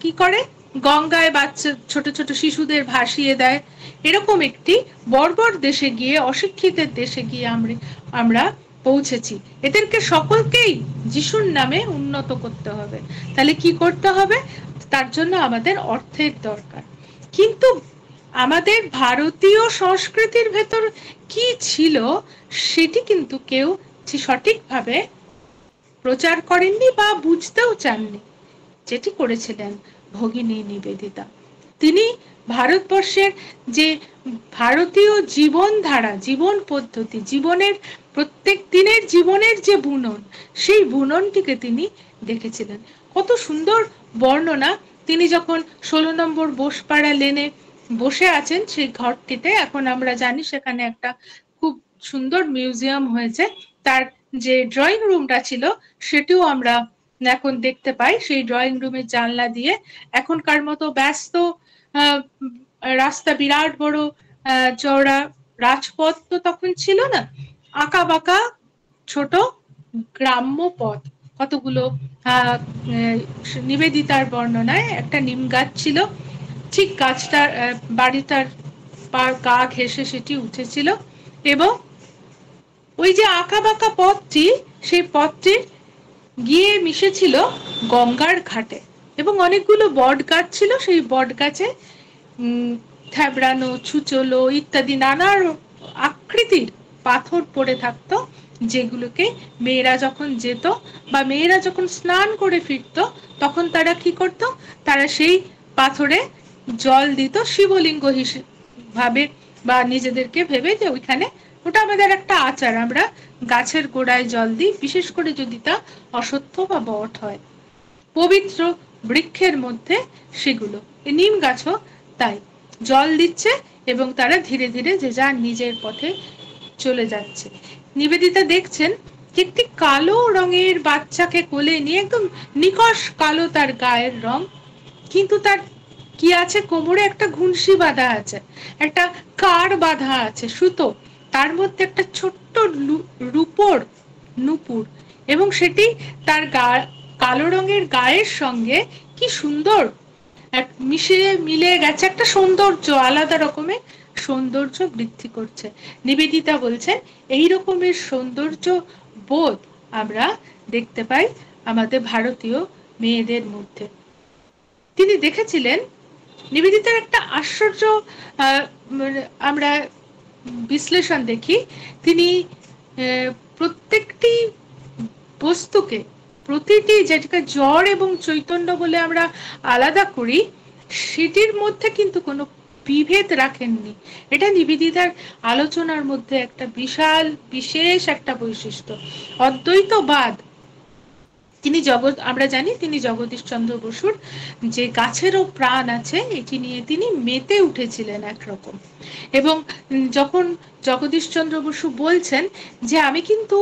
কি করে গঙ্গায় বাচ্চা ছোট ছোট শিশুদের ভাসিয়ে দেয়। এরকম একটি বর্বর দেশে গিয়ে, অশিক্ষিতের দেশে গিয়ে আমরা পৌঁছেছি। এদেরকে সকলকেই যিশুর নামে উন্নত করতে হবে। তাহলে কি করতে হবে? তার জন্য আমাদের অর্থের দরকার। কিন্তু আমাদের ভারতীয় সংস্কৃতির ভেতর কি ছিল সেটি কিন্তু কেউ সঠিকভাবে প্রচার করেননি বা বুঝতেও চাননি। যেটি করেছিলেন ভগিনী নিবেদিতা, তিনি ভারতবর্ষের যে ভারতীয় জীবনধারা, জীবন পদ্ধতি, জীবনের প্রত্যেক দিনের জীবনের যে বুনন, সেই বুননটিকে তিনি দেখেছিলেন। কত সুন্দর বর্ণনা! তিনি যখন 16 নম্বর বোসপাড়া লেনে বসে আছেন সেই ঘরটিতে, এখন আমরা জানি সেখানে একটা খুব সুন্দর মিউজিয়াম হয়েছে, তার যে ড্রয়িং রুমটা ছিল সেটিও আমরা এখন দেখতে পাই। সেই ড্রয়িং রুমের জানলা দিয়ে এখনকার মতো ব্যস্ত রাস্তা, বিরাট বড় চওড়া রাজপথ তো তখন ছিল না, আঁকা বাঁকা ছোট গ্রাম্য পথ। কতগুলো নিবেদিতার বর্ণনায় একটা নিম গাছ ছিল, ঠিক গাছটার বাড়িটার গা ঘেঁষে সেটি উঠেছিল, এবং ওই যে আঁকা বাঁকা পথটি, সেই পথটি গিয়ে মিশেছিল গঙ্গার ঘাটে, এবং অনেকগুলো বট গাছ ছিল, সেই বট গাছে থ্যাবড়ানো, ছুচলো ইত্যাদি নানা আকৃতির পাথর পড়ে থাকতো, যেগুলোকে মেয়েরা যখন যেত বা মেয়েরা যখন স্নান করে ফিরত তখন তারা কি করত, তারা সেই পাথরে জল দিত শিবলিঙ্গ ভাবে বা নিজেদেরকে ভেবে যে ওইখানে, ওটা আমাদের একটা আচার, আমরা গাছের গোড়ায় জল দিই, বিশেষ করে যদি তা অশ্বত্থ বা বট হয়, পবিত্র বৃক্ষের মধ্যে সেগুলো। এই নিম গাছও তাই জল দিচ্ছে এবং তারা ধীরে ধীরে যে যার নিজের পথে চলে যাচ্ছে। নিবেদিতা দেখছেন একটি কালো রঙের বাচ্চাকে কোলে নিয়ে, একদম নিকষ কালো তার গায়ের রং, কিন্তু তার কি আছে, কোমরে একটা ঘুনসি বাঁধা আছে, একটা কার বাঁধা আছে সুতো, তার মধ্যে একটা ছোট্ট রূপোর নুপুর, এবং সেটি তার কালো রঙের গায়ের সঙ্গে কি সুন্দর মিলে গেছে, একটা সৌন্দর্য, আলাদা রকমের সৌন্দর্য বৃদ্ধি করছে। নিবেদিতা বলছেন এই রকমের সৌন্দর্য বোধ আমরা দেখতে পাই আমাদের ভারতীয় মেয়েদের মধ্যে। তিনি দেখেছিলেন, নিবেদিতার একটা আশ্চর্য আমরা বিশ্লেষণ দেখি, তিনি প্রত্যেকটি বস্তুকে, প্রতিটি যেটাকে জড় এবং চৈতন্য বলে আমরা আলাদা করি, সেটির মধ্যে কিন্তু কোনো বিভেদ রাখেননি। এটা নিবেদিতার আলোচনার মধ্যে একটা বিশেষ একটা বৈশিষ্ট্য। অদ্বৈতবাদ, তিনি আমরা জানি তিনি জগদীশচন্দ্র বসুর যে গাছেরও প্রাণ আছে এটি নিয়ে তিনি মেতে উঠেছিলেন একরকম। এবং যখন জগদীশচন্দ্র বসু বলছেন যে আমি কিন্তু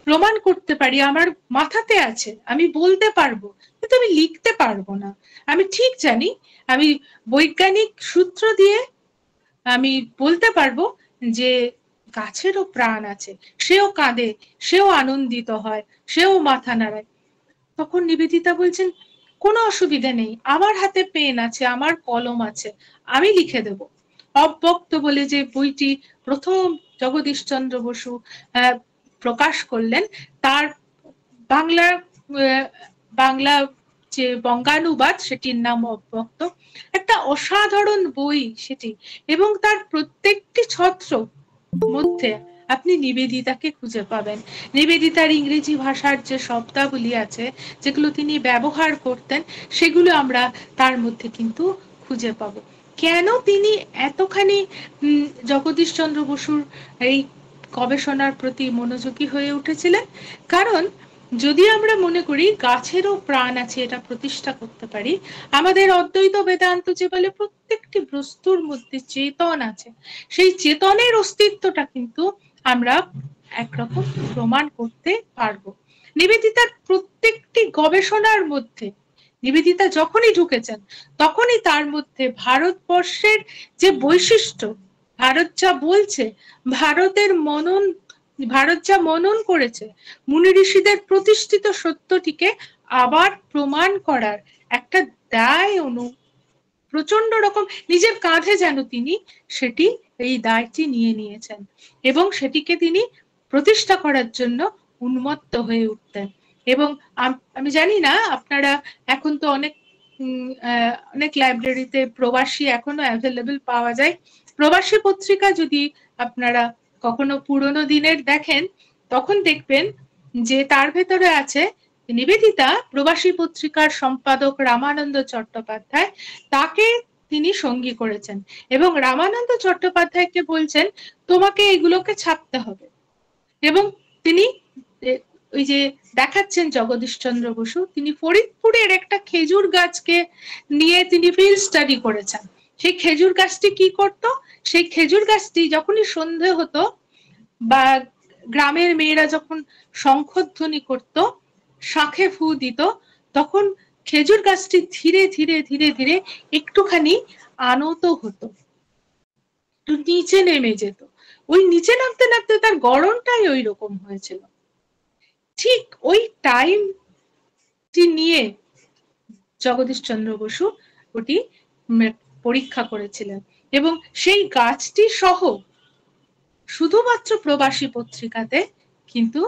প্রমাণ করতে পারি, আমার মাথাতে আছে, আমি বলতে পারবো, কিন্তু আমি লিখতে পারবো না। আমি ঠিক জানি, আমি বৈজ্ঞানিক সূত্র দিয়ে আমি বলতে পারবো যে গাছেরও প্রাণ আছে, সেও কাঁদে, সেও আনন্দিত হয়, সেও মাথা নাড়ায়। তখন নিবেদিতা বলছেন কোনো অসুবিধা নেই, আমার হাতে পেন আছে, আমার কলম আছে, আমি লিখে দেব। অব্যক্ত বলে যে বইটি প্রথম জগদীশচন্দ্র বসু প্রকাশ করলেন, তার বাংলা যে বঙ্গানুবাদ সেটির নাম অব্যক্ত, একটা অসাধারণ বই সেটি। এবং তার প্রত্যেকটি ছত্র মধ্যে আপনি নিবেদিতাকে খুঁজে পাবেন। নিবেদিতার ইংরেজি ভাষার যে শব্দাবলী আছে, যেগুলো তিনি ব্যবহার করতেন, সেগুলো আমরা তার মধ্যে কিন্তু খুঁজে পাবো। কেন তিনি এতখানি জগদীশচন্দ্র বসুর এই গবেষণার প্রতি মনোযোগী হয়ে উঠেছিলেন? কারণ যদি আমরা মনে করি গাছেরও প্রাণ আছে, এটা প্রতিষ্ঠা করতে পারি, আমাদের অদ্বৈত বেদান্ত যে বলে প্রত্যেকটি বস্তুর মধ্যে চেতন আছে, সেই চেতনের অস্তিত্বটা কিন্তু আমরা একরকম প্রমাণ করতে পারবো। নিবেদিতার প্রত্যেকটি গবেষণার মধ্যে, নিবেদিতা যখনই ঢুকেছেন তখনই তার মধ্যে ভারতবর্ষের যে বৈশিষ্ট্য, ভারত যা বলছে, ভারত যা মনন করেছে, মুনি ঋষিদের প্রতিষ্ঠিত সত্যটিকে আবার প্রমাণ করার একটা দায় প্রচন্ড রকম নিজের কাঁধে যেন তিনি এই দায়টি নিয়ে নিয়েছেন এবং সেটিকে তিনি প্রতিষ্ঠা করার জন্য উন্মত্ত হয়ে উঠতেন। এবং আমি জানি না, আপনারা এখন তো অনেক লাইব্রেরিতে প্রবাসী এখনো অ্যাভেলেবল পাওয়া যায়। প্রবাসী পত্রিকা যদি আপনারা কখনো পুরনো দিনের দেখেন, তখন দেখবেন যে তার ভেতরে আছে নিবেদিতা প্রবাসী পত্রিকার সম্পাদক রামানন্দ চট্টোপাধ্যায়, তাকে তিনি সঙ্গী করেছেন এবং রামানন্দ চট্টোপাধ্যায়কে বলছেন তোমাকে এগুলোকে ছাপতে হবে। এবং তিনি ওই যে দেখাচ্ছেন জগদীশচন্দ্র বসু, তিনি ফরিদপুরের একটা খেজুর গাছকে নিয়ে তিনি ফিল্ড স্টাডি করেছেন। সেই খেজুর গাছটি কি করত, সেই খেজুর গাছটি যখনই সন্ধে হতো বা গ্রামের মেয়েরা যখন শঙ্খধ্বনি করত, শাঁখে ফু দিত, তখন খেজুর গাছটি ধীরে ধীরে ধীরে ধীরে একটুখানি আনত হতো, একটু নিচে নেমে যেত। ওই নিচে নামতে নামতে তার গড়নটাই ওই রকম হয়েছিল। ঠিক ওই টাইমটি নিয়ে জগদীশচন্দ্র বসু ওটি পরীক্ষা করেছিলেন এবং সেই গাছটি সহ শুধুমাত্র প্রবাসী পত্রিকাতে কিন্তু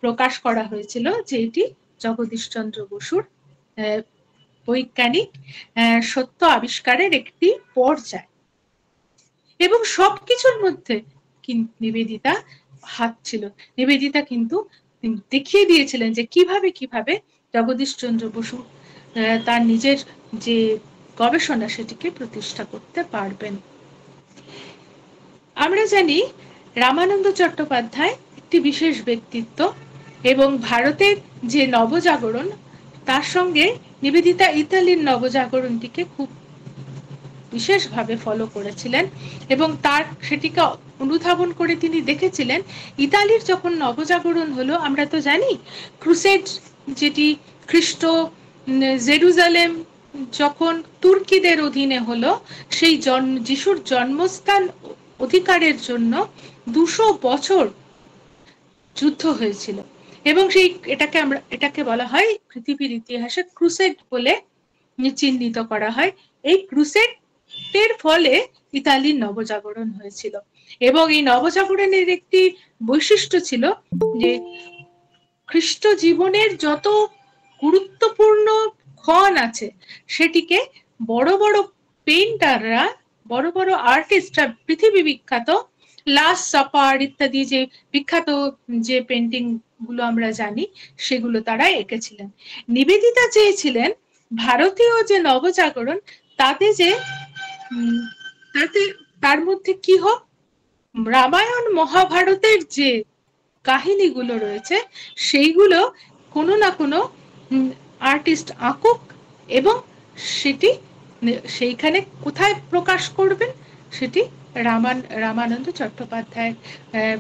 প্রকাশ করা হয়েছিল যে এটি জগদীশচন্দ্র বসুর বৈজ্ঞানিক সত্য আবিষ্কারের একটি পর্যায়। এবং সবকিছুর মধ্যে নিবেদিতা হাত ছিল। নিবেদিতা কিন্তু দেখিয়ে দিয়েছিলেন যে কিভাবে জগদীশচন্দ্র বসু তার নিজের যে গবেষণা সেটিকে প্রতিষ্ঠা করতে পারবেন। আমরা জানি রামানন্দ চট্টোপাধ্যায় একটি বিশেষ ব্যক্তিত্ব এবং ভারতের যে নবজাগরণ, তার সঙ্গে নিবেদিতা ইতালির নবজাগরণটিকে খুব বিশেষভাবে ফলো করেছিলেন এবং সেটিকে অনুধাবন করে তিনি দেখেছিলেন ইতালির যখন নবজাগরণ হলো, আমরা তো জানি ক্রুসেড, যেটি খ্রিস্ট জেরুজালেম যখন তুর্কিদের অধীনে হলো, সেই যিশুর জন্মস্থান অধিকারের জন্য 200 বছর যুদ্ধ হয়েছিল এবং এটাকে বলা হয় পৃথিবীর ইতিহাসে ক্রুসেড বলে চিহ্নিত করা হয়। এই ক্রুসেডের ফলে ইতালির নবজাগরণ হয়েছিল এবং এই নবজাগরণের একটি বৈশিষ্ট্য ছিল যে খ্রিস্ট জীবনের যত গুরুত্বপূর্ণ ক্ষণ আছে সেটিকে বড় বড় পেইন্টাররা, বড় বড় আর্টিস্টরা, পৃথিবী বিখ্যাত লাস্ট সাপার ইত্যাদি যে বিখ্যাত যে পেন্টিং গুলো আমরা জানি সেগুলো তারা এঁকেছিলেন। নিবেদিতা চেয়েছিলেন ভারতীয় যে নবজাগরণ তাতে তার মধ্যে কি হোক, রামায়ণ মহাভারতের যে কাহিনীগুলো রয়েছে সেইগুলো কোনো না কোনো আর্টিস্ট আঁকুক এবং সেটি সেইখানে কোথায় প্রকাশ করবেন সেটি রামানন্দ চট্টোপাধ্যায়ের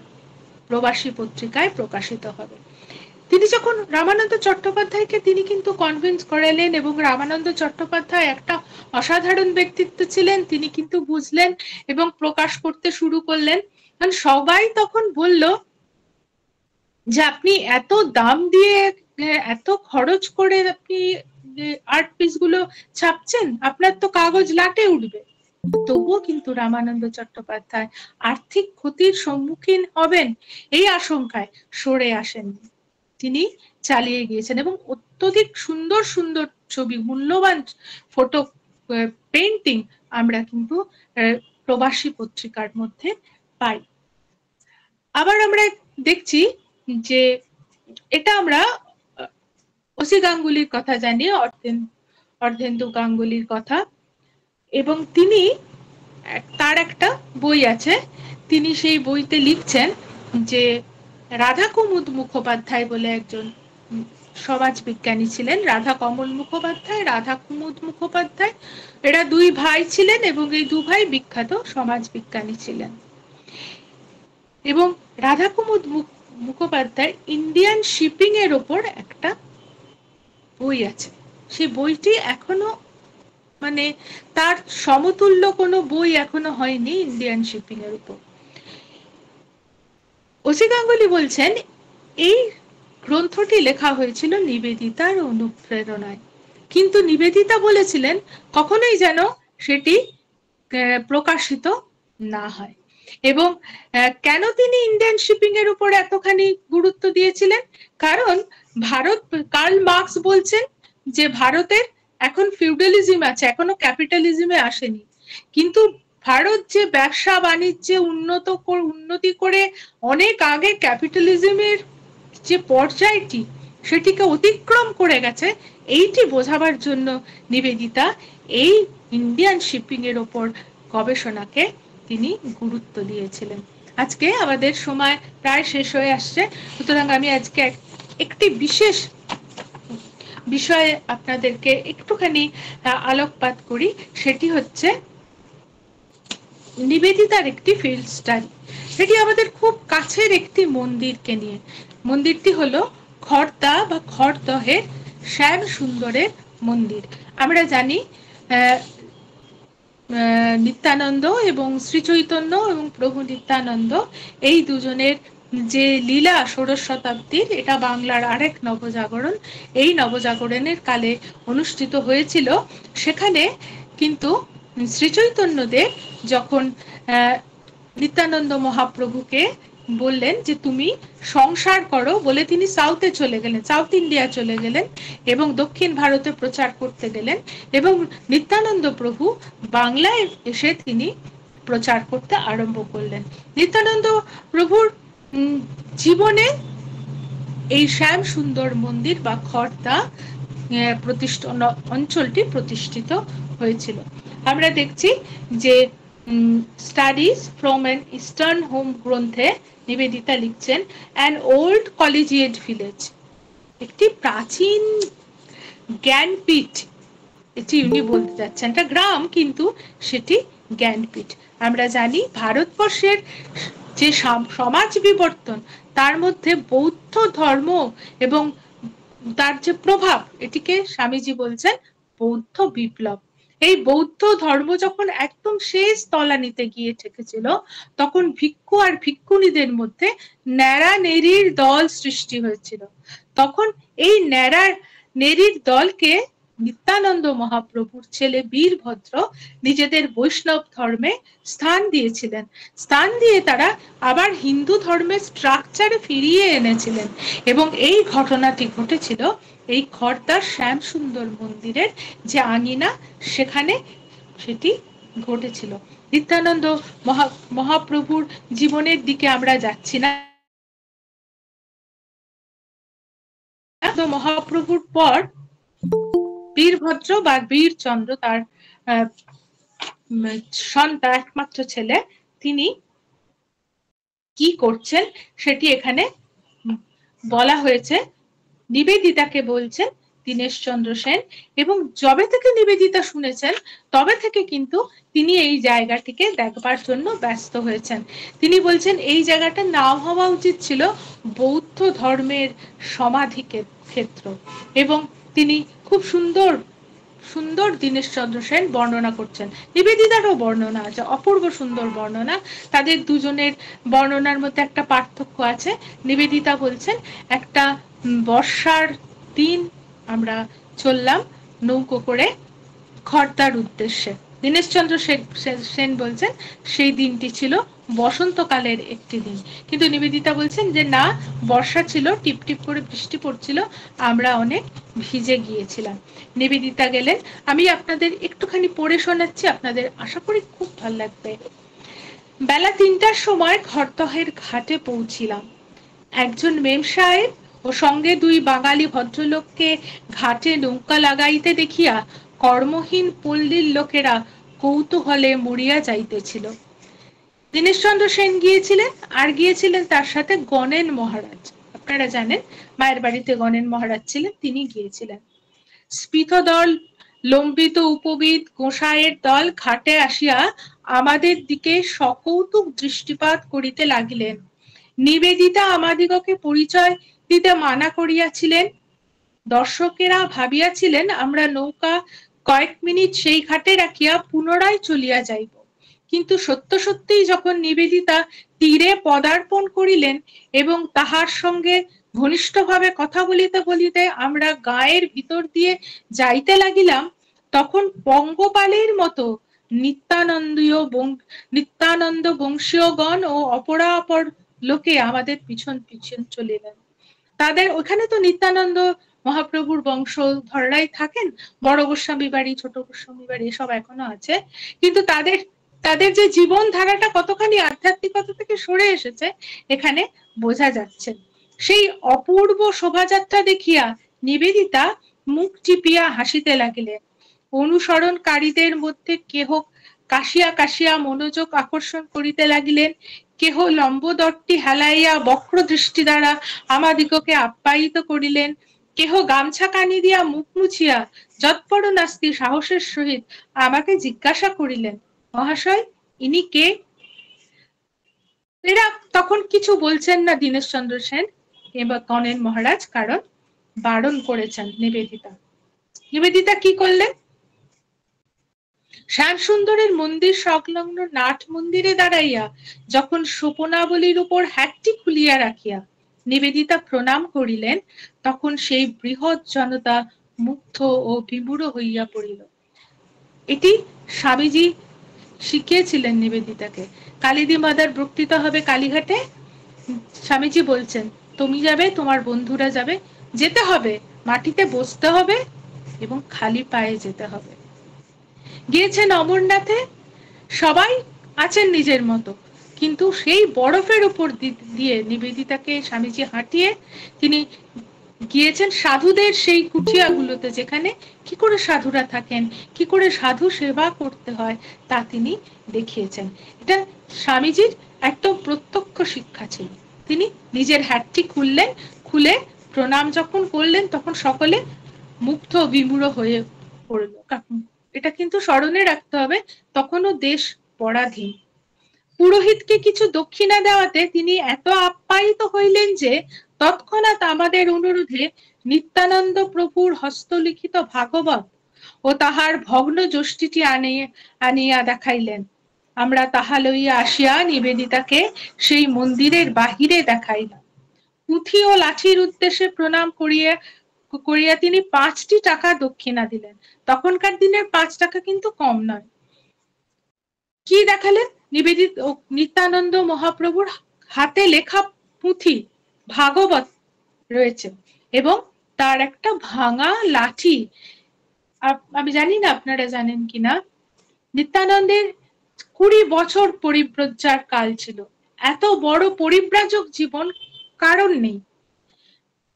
প্রবাসী পত্রিকায় প্রকাশিত হবে। তিনি যখন রামানন্দ চট্টোপাধ্যায়কে তিনি কিন্তু কনভিন্স করালেন এবং রামানন্দ চট্টোপাধ্যায় একটা অসাধারণ ব্যক্তিত্ব ছিলেন, তিনি কিন্তু বুঝলেন এবং প্রকাশ করতে শুরু করলেন। সবাই তখন বলল যে আপনি এত দাম দিয়ে এত খরচ করে আপনি আর্ট পিস গুলো ছাপছেন, আপনার তো কাগজ লাটে উঠবে। তবুও কিন্তু রামানন্দ চট্টোপাধ্যায় আর্থিক ক্ষতির সম্মুখীন হবেন এই আশঙ্কায় সরে আসেননি, তিনি চালিয়ে গিয়েছেন এবং অত্যধিক সুন্দর সুন্দর ছবি, মূল্যবান ফটো পেইন্টিং আমরা কিন্তু প্রবাসী পত্রিকার মধ্যে পাই। আবার আমরা দেখছি যে এটা আমরা ওসি গাঙ্গুলির কথা জানি, অর্ধেন্দু গাঙ্গুলির কথা, এবং তিনি তার একটা বই আছে, তিনি সেই বইতে লিখছেন যে রাধা কুমুদ মুখোপাধ্যায় বলে একজন সমাজ বিজ্ঞানী ছিলেন, রাধা কমল মুখোপাধ্যায়, রাধা কুমুদ মুখোপাধ্যায়, এরা দুই ভাই ছিলেন এবং এই দু ভাই বিখ্যাত সমাজ বিজ্ঞানী ছিলেন। এবং রাধা কুমুদ মুখোপাধ্যায় ইন্ডিয়ান শিপিং এর ওপর একটা বই আছে, সেই বইটি এখনো মানে তার সমতুল্য কোনো বই এখনো হয়নি ইন্ডিয়ান শিপিং এর উপর। ওসি গাঙ্গুলি বলছেন এই গ্রন্থটি লেখা হয়েছিল নিবেদিতার অনুপ্রেরণায়, কিন্তু নিবেদিতা বলেছিলেন কখনোই যেন সেটি প্রকাশিত না হয়। এবং কেন তিনি ইন্ডিয়ান শিপিং এর উপর এতখানি গুরুত্ব দিয়েছিলেন, কারণ কার্ল মার্কস বলছেন যে ভারতের এখন ফিউডালিজম আছে, এখনো ক্যাপিটালিজমে আসেনি, কিন্তু ভারত যে ব্যবসা বাণিজ্যে উন্নতি করে অনেক আগে ক্যাপিটালিজমের যে পর্যায়টি সেটিকে অতিক্রম করে গেছে, এইটি বোঝাবার জন্য নিবেদিতা এই ইন্ডিয়ান শিপিং এর ওপর গবেষণাকে তিনি গুরুত্ব দিয়েছিলেন। আজকে আমাদের সময় প্রায় শেষ হয়ে আসছে, সুতরাং আমি আজকে একটি বিশেষ বিষয়ে আপনাদেরকে একটুখানি আলোকপাত করি, সেটি হচ্ছে নিবেদিতার একটি ফিল্ড স্টাডি। সেটি আমাদের খুব কাছের একটি মন্দিরকে নিয়ে। মন্দিরটি হলো খড়দা বা খড়দহের শ্যাম সুন্দরের মন্দির। আমরা জানি নিত্যানন্দ এবং শ্রী চৈতন্য এবং প্রভু নিত্যানন্দ এই দুজনের যে লীলা ষোড়শ শতাব্দীর, এটা বাংলার আরেক নবজাগরণ, এই নবজাগরণের কালে অনুষ্ঠিত হয়েছিল। সেখানে কিন্তু শ্রী চৈতন্যদেব যখন নিত্যানন্দ মহাপ্রভুকে বললেন যে তুমি সংসার করো বলে তিনি সাউথে চলে গেলেন, সাউথ ইন্ডিয়া চলে গেলেন এবং দক্ষিণ ভারতে প্রচার করতে গেলেন, এবং নিত্যানন্দ প্রভু বাংলায় এসে তিনি প্রচার করতে আরম্ভ করলেন। নিত্যানন্দ প্রভুর জীবনে এই শ্যাম সুন্দর মন্দির বা খড়দা অঞ্চলটি প্রতিষ্ঠিত হয়েছিল। আমরা দেখছি যে studies from an eastern home গ্রন্থে নিবেদিতা লিখছেন অ্যান ওল্ড কলেজিয়েট ভিলেজ, একটি প্রাচীন জ্ঞানপীঠ, এটি উনি বলতে যাচ্ছেন একটা গ্রাম কিন্তু সেটি জ্ঞানপীঠ। আমরা জানি ভারতবর্ষের যে সমাজ বিবর্তন তার মধ্যে বৌদ্ধ ধর্ম এবং তার যে প্রভাব, এটিকে স্বামীজি বলছেন বৌদ্ধ বিপ্লব। এই বৌদ্ধ ধর্ম যখন একদম শেষ তলানিতে গিয়ে ঠেকেছিল, তখন ভিক্ষু আর ভিক্ষুণীদের মধ্যে ন্যাড়া নেড়ির দল সৃষ্টি হয়েছিল। তখন এই ন্যাড়া নেড়ির দলকে নিত্যানন্দ মহাপ্রভুর ছেলে বীরভদ্র নিজেদের বৈষ্ণব ধর্মে স্থান দিয়েছিলেন। স্থান দিয়ে তারা আবার হিন্দু ধর্মের স্ট্রাকচারে ফিরিয়ে এনেছিলেন। এবং এই ঘটনাটি ঘটেছিল এই খড়দার শ্যাম সুন্দর মন্দিরের যে আঙিনা, সেখানে সেটি ঘটেছিল। নিত্যানন্দ মহাপ্রভুর জীবনের দিকে আমরা যাচ্ছি না। মহাপ্রভুর পর বীরভদ্র বা বীরচন্দ্র, তার সন্তান, একমাত্র ছেলে, তিনি কি করছেন সেটি এখানে বলা হয়েছে। নিবেদিতাকে বলছেন দীনেশচন্দ্র সেন, এবং যবে থেকে নিবেদিতা শুনেছেন তবে থেকে কিন্তু তিনি এই জায়গাটিকে দেখবার জন্য ব্যস্ত হয়েছেন। তিনি বলছেন এই জায়গাটার নাম হওয়া উচিত ছিল বৌদ্ধ ধর্মের সমাধি ক্ষেত্র। এবং তিনি খুব সুন্দর সুন্দর দীনেশচন্দ্র সেন বর্ণনা করছেন। নিবেদিতারও বর্ণনা আছে, অপূর্ব সুন্দর বর্ণনা। তাদের দুজনের বর্ণনার মধ্যে একটা পার্থক্য আছে। নিবেদিতা বলছেন একটা বর্ষার দিন আমরা চললাম নৌকো করে খড়দার উদ্দেশ্যে। দীনেশচন্দ্র সেন বলছেন সেই দিনটি ছিল বসন্তকালের একটি দিন। কিন্তু নিবেদিতা বলছেন যে না, বর্ষা ছিল, টিপটিপ করে বৃষ্টি পড়ছিল, আমরা অনেক ভিজে গিয়েছিলাম। নিবেদিতা গেলেন, আমি আপনাদের একটুখানি পড়ে শোনাচ্ছি, আপনাদের আশা করি খুব ভালো লাগবে। বেলা 3টার সময় খড়দহের ঘাটে পৌঁছিলাম। একজন মেম সাহেব ও সঙ্গে 2 বাঙালি ভদ্রলোককে ঘাটে নৌকা লাগাইতে দেখিয়া কর্মহীন পল্লীর লোকেরা কৌতূহলে মরিয়া যাইতেছিল। দীনেশচন্দ্র সেন গিয়েছিলেন, আর গিয়েছিলেন তার সাথে গণেন মহারাজ। আপনারা জানেন মায়ের বাড়িতে গণেন মহারাজ ছিলেন, তিনি গিয়েছিলেন। স্পিত দল, লম্বিত উপবিদ গোসাইয়ের দল ঘাটে আসিয়া আমাদের দিকে সকৌতুক দৃষ্টিপাত করিতে লাগিলেন। নিবেদিতা আমাদিগকে পরিচয় দিতে মানা করিয়াছিলেন। দর্শকেরা ভাবিয়াছিলেন আমরা নৌকা কয়েক মিনিট সেই ঘাটে রাখিয়া পুনরায় চলিয়া যাইব। কিন্তু সত্য সত্যিই যখন নিবেদিতা তীরে পদার্পণ করিলেন এবং তাহার সঙ্গে ঘনিষ্ঠভাবে কথা বলিতে বলিতে আমরা গায়ের ভিতর দিয়ে যাইতে লাগিলাম, তখন পঙ্গপালের মতো নিত্যানন্দ বংশীয়গণ ও অপরাপর লোকে আমাদের পিছন পিছন চলিলেন। তাদের ওখানে তো নিত্যানন্দ মহাপ্রভুর বংশধররাই থাকেন, বড় গোস্বামী বাড়ি, ছোট গোস্বামী বাড়ি সব এখনো আছে। কিন্তু তাদের যে জীবন ধারাটা কতখানি আধ্যাত্মিকতা থেকে সরে এসেছে এখানে বোঝা যাচ্ছে। সেই অপূর্ব শোভাযাত্রা দেখিয়া নিবেদিতা মুখ টিপিয়া হাসিতে লাগিলেন। অনুসরণকারীদের মধ্যে কেহ কাশিয়া কাশিয়া মনোযোগ আকর্ষণ করিতে লাগিলেন, কেহ লম্বদরটি হেলাইয়া বক্র দৃষ্টি দ্বারা আমাদিগকে আপ্যায়িত করিলেন, কেহ গামছা কানি দিয়া মুখ মুছিয়া যৎপর নাস্তি সাহসের সহিত আমাকে জিজ্ঞাসা করিলেন, মহাশয় ইনি কে? এরা তখন কিছু বলছেন না দীনেশচন্দ্র সেন কিংবা গণেন মহারাজ, কারণ বারণ করেছেন নিবেদিতা। নিবেদিতা কি করলেন? শ্যামসুন্দরের মন্দির সংলগ্ন নাট মন্দিরে দাঁড়াইয়া যখন সোপনাবলীর উপর হ্যাটটি খুলিয়া রাখিয়া নিবেদিতা প্রণাম করিলেন, তখন সেই বৃহৎ জনতা মুগ্ধ ও বিমূঢ় হইয়া পড়িল। এটি স্বামীজি শিখিয়েছিলেন নিবেদিতাকে। কালিদি মাদার বক্তৃতা হবে কালীঘাটে, স্বামীজি বলছেন তুমি যাবে, তোমার বন্ধুরা যাবে, যেতে হবে, মাটিতে বসতে হবে এবং খালি পায়ে যেতে হবে। গিয়েছেন অমরনাথে, সবাই আছেন নিজের মতো, কিন্তু সেই বরফের উপর দিয়ে নিবেদিতাকে স্বামীজি হাঁটিয়ে তিনি গিয়েছেন সাধুদের সেই কুঠিয়াগুলোতে, যেখানে কি করে সাধুরা থাকেন, কি করে সাধু সেবা করতে হয় তা তিনি দেখিয়েছেন। এটা স্বামীজির একদম প্রত্যক্ষ শিক্ষা ছিল। তিনি নিজের হ্যাটটি খুললেন, খুলে প্রণাম যখন করলেন তখন সকলে মুগ্ধ বিমূঢ় হয়ে পড়ল। এটা কিন্তু স্মরণে রাখতে হবে, তখনও দেশ পরাধীন। পুরোহিতকে কিছু দক্ষিণা দেওয়াতে তিনি এত আপ্যায়িত হইলেন যে তৎক্ষণাৎ আমাদের অনুরোধে নিত্যানন্দ প্রভুর হস্তলিখিত ভাগবত ও তাহার ভগ্ন যষ্টিটি আনিয়া দেখাইলেন। আমরা তাহা লইয়া আসিয়া নিবেদিতাকে সেই মন্দিরের বাহিরে দেখাইলাম। পুঁথি ও লাঠির উদ্দেশ্যে প্রণাম করিয়া তিনি 5টি টাকা দক্ষিণা দিলেন। তখনকার দিনের 5 টাকা কিন্তু কম নয়। কি দেখালেন? নিত্যানন্দ মহাপ্রভুর হাতে লেখা পুঁথি ভাগবত রয়েছে এবং তার একটা ভাঙা লাঠি। আমি জানি না আপনারা জানেন কিনা, নিত্যানন্দের 20 বছর পরিব্রজার কাল ছিল। এত বড় পরিব্রাজক জীবন কারণ নেই,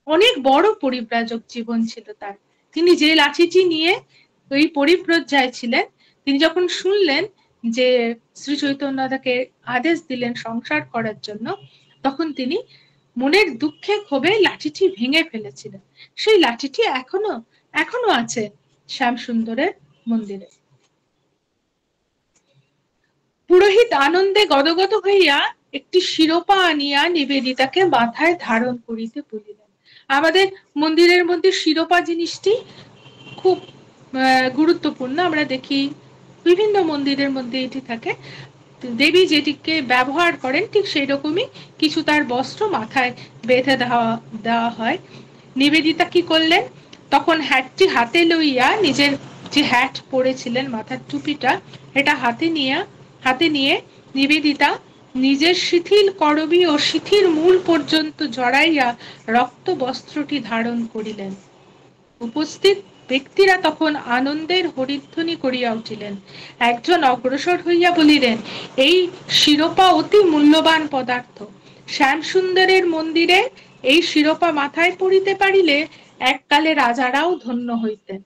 অনেক বড় পরিব্রাজক জীবন ছিল তার। তিনি যে লাঠিটি নিয়ে ওই পরিব্রজায় ছিলেন, তিনি যখন শুনলেন যে শ্রী চৈতন্য তাকে আদেশ দিলেন সংসার করার জন্য, তখন তিনি মনের দুঃখে ক্ষোভে লাঠিটি ভেঙে ফেলেছিলেন। সেই লাঠিটি এখনো আছে শ্যামসুন্দরের মন্দিরে। পুরোহিত আনন্দে গদগদ হইয়া একটি শিরোপা আনিয়া নিবেদিতাকে মাথায় ধারণ করিতে বলিলেন। আমাদের মন্দিরের মধ্যে শিরোপা জিনিসটি খুব গুরুত্বপূর্ণ। আমরা দেখি বিভিন্ন মন্দিরের মধ্যে এটি থাকে। দেবী যেটিকে ব্যবহার করেন ঠিক সেই রকমই কিছু তার বস্ত্র মাথায় বেঁধে দেওয়া হয়। নিবেদিতা কি করলেন? তখন হ্যাটটি হাতে লইয়া, নিজের যে হ্যাট পরেছিলেন, মাথার টুপিটা, এটা হাতে নিয়ে নিবেদিতা নিজের শিথিল করবী ও শিথির মূল পর্যন্ত জড়াইয়া রক্ত বস্ত্রটি ধারণ করিলেন। উপস্থিত ব্যক্তিরা তখন আনন্দের হরিধ্বনি করিয়া উঠিলেন। একজন অগ্রসর হইয়া বলিলেন, এই শিরোপা অতি মূল্যবান পদার্থ। শ্যামসুন্দরের মন্দিরে এই শিরোপা মাথায় পরিতে পারিলে এককালে রাজারাও ধন্য হইতেন।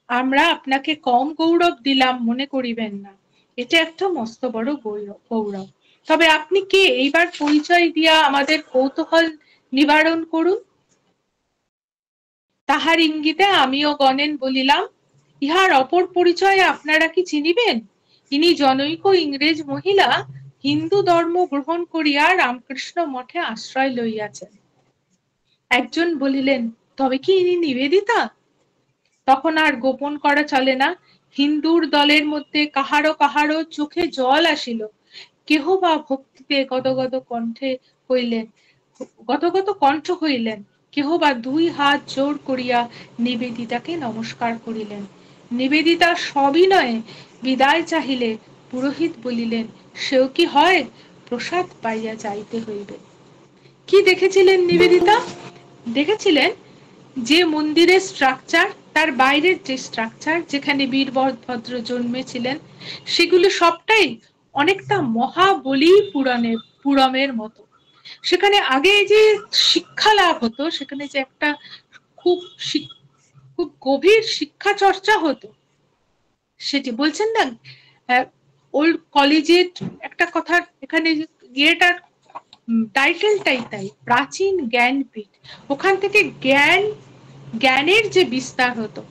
আমরা আপনাকে কম গৌরব দিলাম মনে করিবেন না, এটা একটা মস্ত বড় গৌরব। তবে আপনি কে, এইবার পরিচয় দিয়া আমাদের কৌতূহল নিবারণ করুন। তাহার ইঙ্গিতে আমিও গণেন বলিলাম, ইহার অপর পরিচয় আপনারা কি চিনিবেন? ইনি জনৈক ইংরেজ মহিলা, হিন্দু ধর্ম গ্রহণ করিয়া রামকৃষ্ণ মঠে আশ্রয় লইয়াছেন। একজন বলিলেন, তবে কি ইনি নিবেদিতা? তখন আর গোপন করা চলে না। হিন্দুর দলের মধ্যে কাহারো কাহারো চোখে জল আসিল। কেহ বা ভক্তিতে গদগদ কণ্ঠ হইলেন, কেহ বা 2 হাত জোর করিয়া নিবেদিতাকে নমস্কার করিলেন। নিবেদিতা সবিনয়ে বিদায় চাহিলে পুরোহিত বলিলেন, সেও কি হয়, প্রসাদ পাইয়া যাইতে হইবে। কি দেখেছিলেন নিবেদিতা? দেখেছিলেন যে মন্দিরের স্ট্রাকচার, তার বাইরের যে স্ট্রাকচার, যেখানে বীরভদ্র জন্মেছিলেন, সেগুলো সবটাই অনেকটা মহাবলী পুরমের মতো। সেখানে আগে যে শিক্ষা লাভ হতো, সেখানে যে একটা খুব গভীর শিক্ষা চর্চা হতো, সেটি বলছেন না, ওল্ড কলেজের একটা কথা, এখানে ইয়েটার টাইটেলটাই তাই, প্রাচীন জ্ঞানপীঠ। ওখান থেকে জ্ঞানের যে বিস্তার হতো,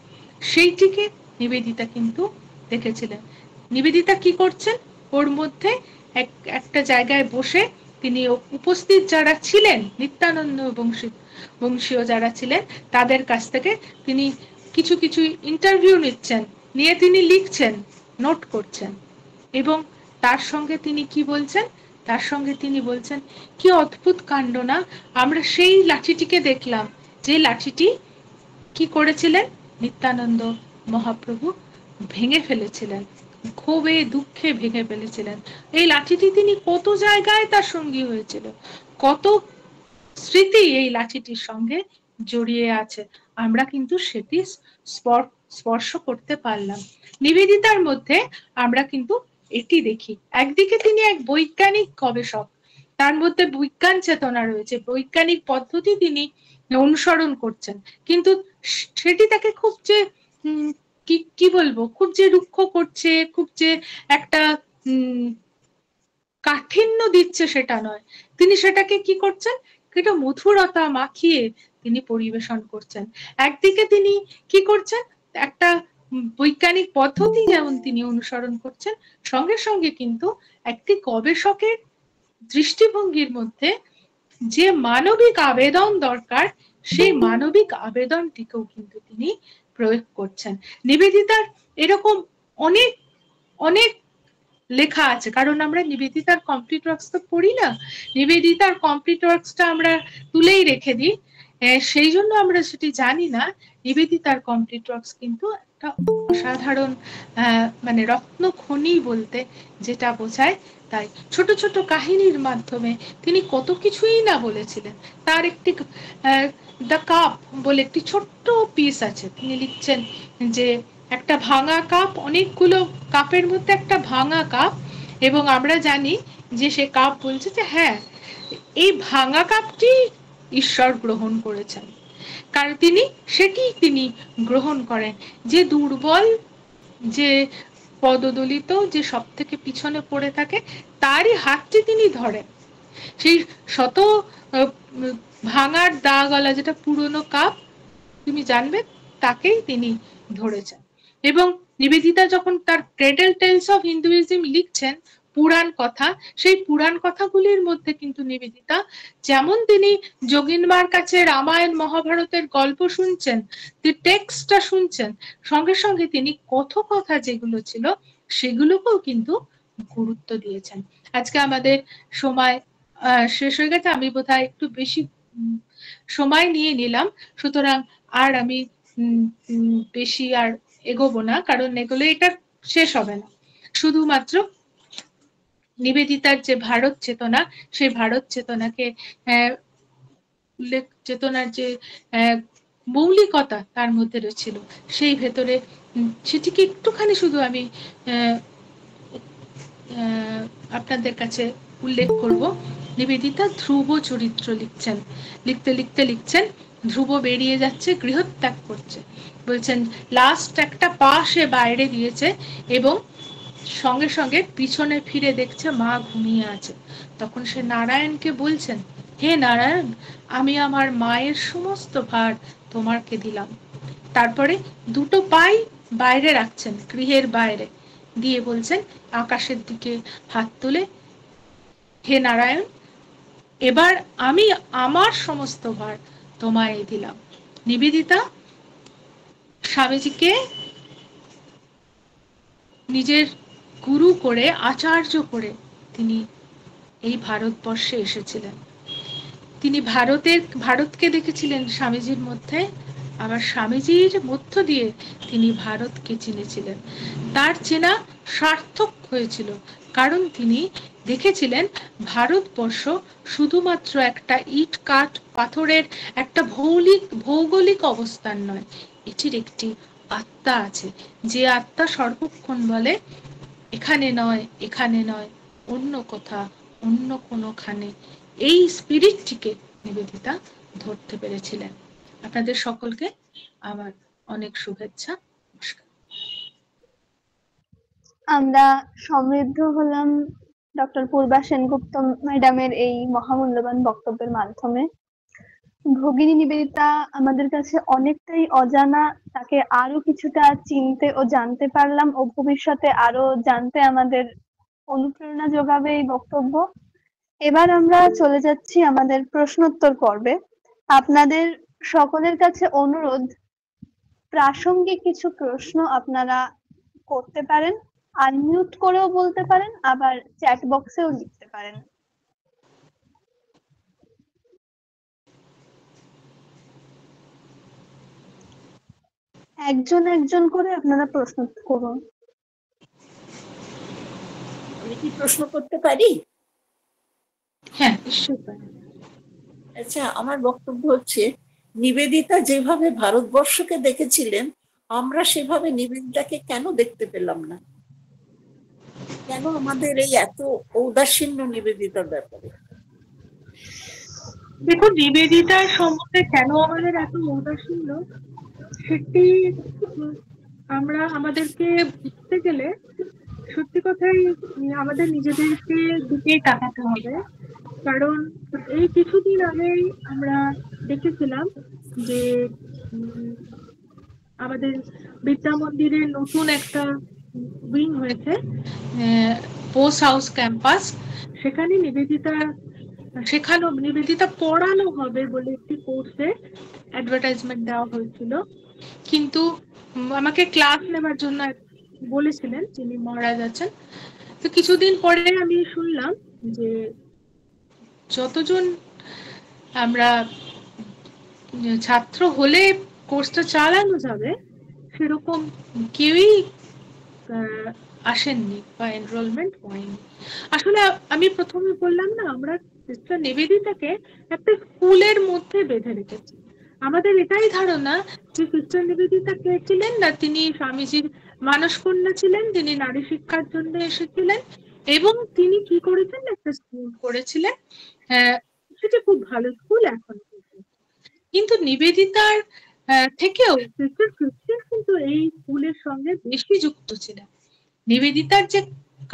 সেইটিকে নিবেদিতা কিন্তু দেখেছিলেন। নিবেদিতা কি করছেন? ওর মধ্যে একটা জায়গায় বসে তিনি উপস্থিত যারা ছিলেন, নিত্যানন্দ বংশীয় যারা ছিলেন, তাদের কাছ থেকে তিনি কিছু ইন্টারভিউ নিচ্ছেন, নিয়ে তিনি লিখছেন, নোট করছেন। এবং তার সঙ্গে তিনি কি বলছেন? তার সঙ্গে তিনি বলছেন, কি অদ্ভুত কাণ্ড না, আমরা সেই লাঠিটিকে দেখলাম, যে লাঠিটি কি করেছিলেন নিত্যানন্দ মহাপ্রভু, ভেঙে ফেলেছিলেন, ক্ষোভে দুঃখে ভেঙে ফেলেছিলেন। এই লাঠিটি তিনি কত জায়গায় তার সঙ্গী হয়েছিল, কত স্মৃতি এই লাঠিটির সঙ্গে জড়িয়ে আছে, আমরা কিন্তু সেটি স্পর্শ করতে পারলাম। নিবেদিতার মধ্যে আমরা কিন্তু এটি দেখি। একদিকে তিনি এক বৈজ্ঞানিক গবেষক, তার মধ্যে বিজ্ঞান চেতনা রয়েছে, বৈজ্ঞানিক পদ্ধতি তিনি অনুসরণ করছেন, কিন্তু সেটি তাকে খুব যে কি বলবো, খুব যে রুক্ষ করছে, খুব যে একটা কাঠিন্য দিচ্ছে সেটা নয়। তিনি সেটাকে কি করছেন, একটা মধুরতা মাখিয়ে তিনি পরিবেশন করছেন। একদিকে তিনি কি করছেন, একটা বৈজ্ঞানিক পদ্ধতি যেমন তিনি অনুসরণ করছেন, সঙ্গে সঙ্গে কিন্তু একটি গবেষকের দৃষ্টিভঙ্গির মধ্যে যে মানবিক আবেদন দরকার, সেই মানবিক আবেদনটিকেও কিন্তু তিনি প্রয়োগ করছেন। নিবেদিতার এরকম অনেক অনেক লেখা আছে, কারণ আমরা নিবেদিতার কমপ্লিট ওয়ার্কস তো পড়ি না, নিবেদিতার কমপ্লিট ওয়ার্কসটা আমরা তুলেই রেখে দিই, সেই জন্য আমরা সেটি জানি না। নিবেদিতার কমপ্লিট ওয়ার্কস কিন্তু একটা অসাধারণ মানে রত্ন খনি বলতে যেটা বোঝায় তাই। ছোট ছোট কাহিনীর মাধ্যমে তিনি কত কিছুই না বলেছিলেন। তার একটি দ্য কাপ বলে একটি ছোট্ট পিস আছে, তিনি লিখছেন যে একটা ভাঙা কাপ, অনেকগুলো কাপের মধ্যে একটা ভাঙা কাপ, এবং আমরা জানি যে সে কাপ বলছে যে হ্যাঁ, এই ভাঙা কাপটি ঈশ্বর গ্রহণ করেছেন, কারণ তিনি গ্রহণ করেন। যে দুর্বল, যে পদদলিত, যে সব থেকে পিছনে পড়ে থাকে, তারই হাতটি তিনি ধরেন। সেই শত ভাঙার দাগওয়ালা যেটা পুরনো কাপ তুমি জানবে, তাকেই তিনি ধরেছেন। এবং নিবেদিতা যখন তার ক্রেডল টেলস অফ হিন্দুইজম লিখছেন, পুরাণ কথা, সেই পুরাণ কথাগুলির মধ্যে কিন্তু নিবেদিতা, যেমন তিনি যোগিনবার কাছে রামায়ণ মহাভারতের গল্প শুনছেন, টেক্সটটা শুনছেন, সঙ্গে সঙ্গে তিনি কথা যেগুলো ছিল সেগুলোকেও কিন্তু গুরুত্ব দিয়েছেন। আজকে আমাদের সময় শেষ হয়ে গেছে, আমি বোধহয় একটু বেশি সময় নিয়ে নিলাম, সুতরাং আর আমি বেশি আর এগোবো না, কারণ এগুলো এটা শেষ হবে না। শুধুমাত্র নিবেদিতার যে ভারত চেতনা, সেই ভারত চেতনাকে উল্লেখ, চেতনার যে মৌলিকতা তার মধ্যে রয়েছিল, সেই ভেতরে সেটিকে একটুখানি শুধু আমি আপনাদের কাছে উল্লেখ করব। নিবেদিতা ধ্রুব চরিত্র লিখছেন, লিখছেন ধ্রুব বেরিয়ে যাচ্ছে, গৃহত্যাগ করছে, বলছেন লাস্ট একটা পা সে বাইরে দিয়েছে এবং সঙ্গে সঙ্গে পিছনে ফিরে দেখছে মা ঘুমিয়ে আছে। তখন সে নারায়ণকে বলছেন, হে নারায়ণ, আমি আমার মায়ের সমস্ত ভার তোমাকে দিলাম। তারপরে দুটো পাই বাইরে রাখছেন, গৃহের বাইরে দিয়ে বলছেন আকাশের দিকে হাত তুলে, হে নারায়ণ, এবার আমি আমার সমস্ত ভার তোমায় দিলাম। নিবেদিতা স্বামীজিকে নিজের গুরু করে, আচার্য করে তিনি এই ভারতবর্ষে এসেছিলেন। তিনি ভারতকে দেখেছিলেন স্বামীজির মধ্যে, আবার স্বামীজির মধ্য দিয়ে তিনি ভারতকে চিনেছিলেন। তার চেনা সার্থক হয়েছিল, কারণ তিনি দেখেছিলেন ভারতবর্ষ শুধুমাত্র একটা ইট কাঠ পাথরের একটা ভৌগোলিক অবস্থান নয়, এটির একটি আত্মা আছে, যে আত্মা সর্বক্ষণ বলে এখানে নয়, এখানে নয়, অন্য কোথা, অন্য কোনোখানে। এই স্পিরিটটিকে নিবেদিতা ধরতে পেরেছিলেন। আপনাদের সকলকে আমার অনেক শুভেচ্ছা, নমস্কার। আমরা সমৃদ্ধ হলাম ডক্টর পূর্বা সেনগুপ্ত ম্যাডামের এই মহামূল্যবান বক্তব্যের মাধ্যমে। ভগিনী নিবেদিতা আমাদের কাছে অনেকটাই অজানা, তাকে আরো কিছুটা চিনতে ও জানতে পারলাম, ও ভবিষ্যতে আরো জানতে আমাদের অনুপ্রেরণা যোগাবে এই বক্তব্য। এবার আমরা চলে যাচ্ছি আমাদের প্রশ্নোত্তর পর্বে। আপনাদের সকলের কাছে অনুরোধ, প্রাসঙ্গিক কিছু প্রশ্ন আপনারা করতে পারেন, আনমিউট করেও বলতে পারেন, আবার চ্যাট বক্সেও লিখতে পারেন। একজন একজন করে আপনারা প্রশ্ন করুন। আমি কি প্রশ্ন করতে পারি? হ্যাঁ, নিশ্চয়ই পারেন। আচ্ছা, আমার বক্তব্য হচ্ছে, নিবেদিতা যেভাবে ভারতবর্ষকে দেখেছিলেন, আমরা সেভাবে নিবেদিতাকে কেন দেখতে পেলাম না? কেন আমাদের এই এত ঔদাসীন্য নিবেদিতার ব্যাপারে? দেখুন, নিবেদিতার সম্বন্ধে কেন আমাদের এত ঔদাসীন্য, সেটি আমরা আমাদেরকে বুঝতে গেলে সত্যি কথাই আমাদের নিজেদেরকে দিকেই তাকাতে হবে। কারণ এই কিছুদিন আগেই আমরা দেখেছিলাম যে আমাদের বিদ্যা মন্দিরের নতুন একটা উইং হয়েছে, পোস্ট হাউস ক্যাম্পাস। সেখানে নিবেদিতা পড়ানো হবে বলে একটি কোর্সে অ্যাডভার্টাইজমেন্ট দেওয়া হয়েছিল। কিন্তু আমাকে ক্লাস নেবার জন্য বলেছিলেন, যিনি মহারাজ আছেন। তো কিছুদিন পরে আমি শুনলাম যে যতজন আমরা ছাত্র হলে কোর্সটা চালানো যাবে সেরকম কেউই আসেননি বা এনরোলমেন্ট হয়নি। আসলে আমি প্রথমে বললাম না, আমরা সিস্টার নিবেদিতাকে একটা স্কুলের মধ্যে বেঁধে রেখেছি। আমাদের এটাই ধারণা যে সিস্টার নিবেদিতা কে ছিলেন না, তিনি স্বামীজির মানসকন্যা ছিলেন, তিনি নারী শিক্ষার জন্য এসেছিলেন এবং তিনি কি করেছেন, একটা স্কুল করেছিলেন। সেটা খুব ভালো স্কুল এখন। কিন্তু নিবেদিতার থেকেও সিস্টার ক্রিস্টিন কিন্তু এই স্কুলের সঙ্গে বেশি যুক্ত ছিলেন। নিবেদিতার যে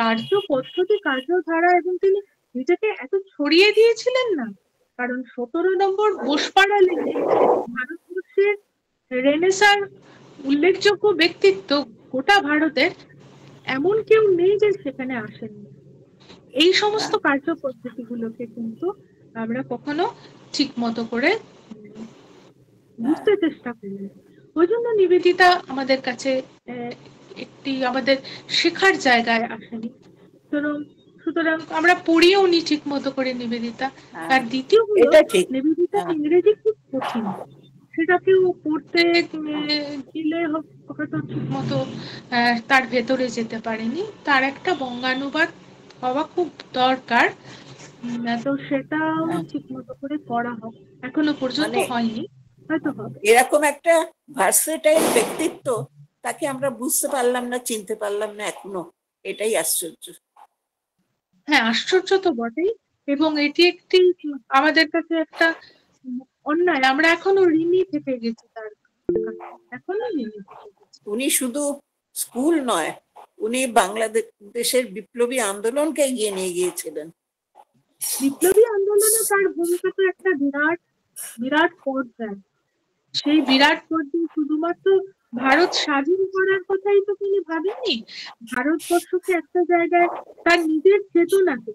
কার্য পদ্ধতি, কার্যধারা, এবং তিনি নিজেকে এত ছড়িয়ে দিয়েছিলেন না, কারণ 17 নম্বর বোসপাড়া লেনে ভারতবর্ষের রেনেসার উল্লেখযোগ্য ব্যক্তিত্ব গোটা ভারতের এমন কেউ নেই যে সেখানে আসেননি। এই সমস্ত কার্য পদ্ধতিগুলোকে কিন্তু আমরা কখনো ঠিক মতো করে বুঝতে চেষ্টা করি। ওই জন্য নিবেদিতা আমাদের কাছে একটি আমাদের শেখার জায়গায় আসেনি। সুতরাং আমরা পড়িও নি ঠিক মতো করে নিবেদিতা। আর দ্বিতীয় হলো, নিবেদিতা ইংরেজি খুব কঠিন, সেটাকেও পড়তে গেলে হয়তো ঠিক মতো তার ভেতরে যেতে পারেনি। তার একটা বঙ্গানুবাদ হওয়া খুব দরকার, তো সেটাও ঠিক মতো করে পড়া হোক, এখনো পর্যন্ত হয়নি, হয়তো হবে। এরকম একটা ভার্সেটাইল ব্যক্তিত্ব, তাকে আমরা বুঝতে পারলাম না, চিনতে পারলাম না এখনো, এটাই আশ্চর্য। হ্যাঁ, আশ্চর্য তো বটেই, এবং এটি একটি আমাদের কাছে একটা অন্যায়। আমরা এখনো ঋণী থেকে গেছি তার, এখনো ঋণী থেকে গেছি। উনি শুধু স্কুল নয়, উনি বাংলাদেশের বিপ্লবী আন্দোলনকে এগিয়ে নিয়ে গিয়েছিলেন। বিপ্লবী আন্দোলনে তার ভূমিকা তো একটা বিরাট পর্যায়। সেই বিরাট পর্যায়ে শুধুমাত্র ভারত স্বাধীন করার কথাই তো তিনি ভাবেননি, ভারতবর্ষকে একটা জায়গায় তার নিজের চেতনাকে,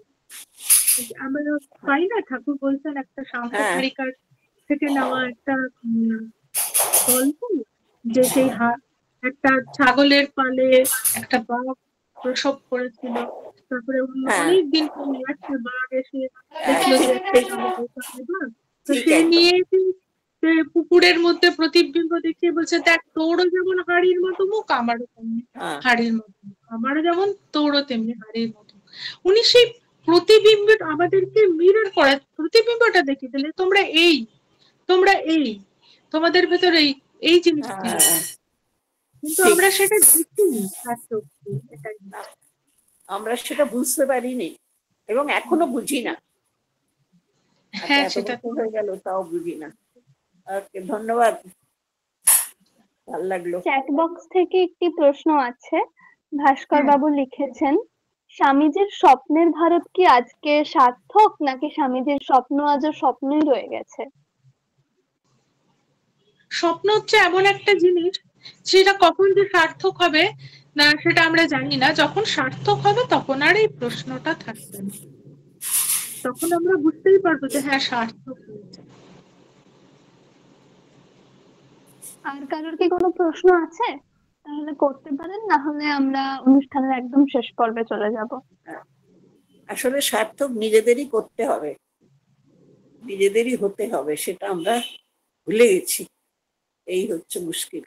আমরা পাই না, ঠাকুর বলছেন একটা সাম্প্রদায়িকার থেকে নেওয়া একটা গল্প, যে সেই একটা ছাগলের পালে একটা বাঘ প্রসব করেছিল, তারপরে অনেকদিন পরে একটা বাঘ এসে দেখলো যে একটা বাঘ, তো সে নিয়ে পুকুরের মধ্যে প্রতিবিম্ব দেখিয়ে বলছে, দেখ তোরও যেমন হাড়ির মতো মুখ, আমারও তেমনি হাড়ির মতো, আমারও যেমন তোরও তেমনি হাড়ির মতো। উনি সেই প্রতিবিম্ব আমাদেরকে মিরর করা প্রতিবিম্বটা দেখিয়ে দিলে, তোমরা এই তোমাদের ভেতরে এই জিনিসটি, কিন্তু আমরা সেটা দেখিনি, আমরা সেটা বুঝতে পারিনি এবং এখনো বুঝি না। হ্যাঁ, সেটা হয়ে গেল, তাও বুঝি না। ধন্যবাদ, ভালো লাগলো। চ্যাট বক্স থেকে একটি প্রশ্ন আছে, ভাস্কর বাবু লিখেছেন, স্বামীজির স্বপ্নের ভারত কি আজকে সার্থক, নাকি স্বামীজির স্বপ্ন আজও স্বপ্নই রয়ে গেছে? স্বপ্ন হচ্ছে এমন একটা জিনিস, সেটা কখন যে সার্থক হবে না সেটা আমরা জানি না। যখন সার্থক হবে তখন আর এই প্রশ্নটা থাকবে না, তখন আমরা বুঝতেই পারবো যে হ্যাঁ সার্থক হয়েছে। আর কারোর কি কোনো প্রশ্ন আছে? তাহলে করতে পারেন, না হলে আমরা অনুষ্ঠানের একদম শেষ পর্বে চলে যাব। আসলে সার্থক নিজেদেরই করতে হবে, নিজেদেরই হতে হবে, সেটা আমরা ভুলে গেছি, এই হচ্ছে মুশকিল।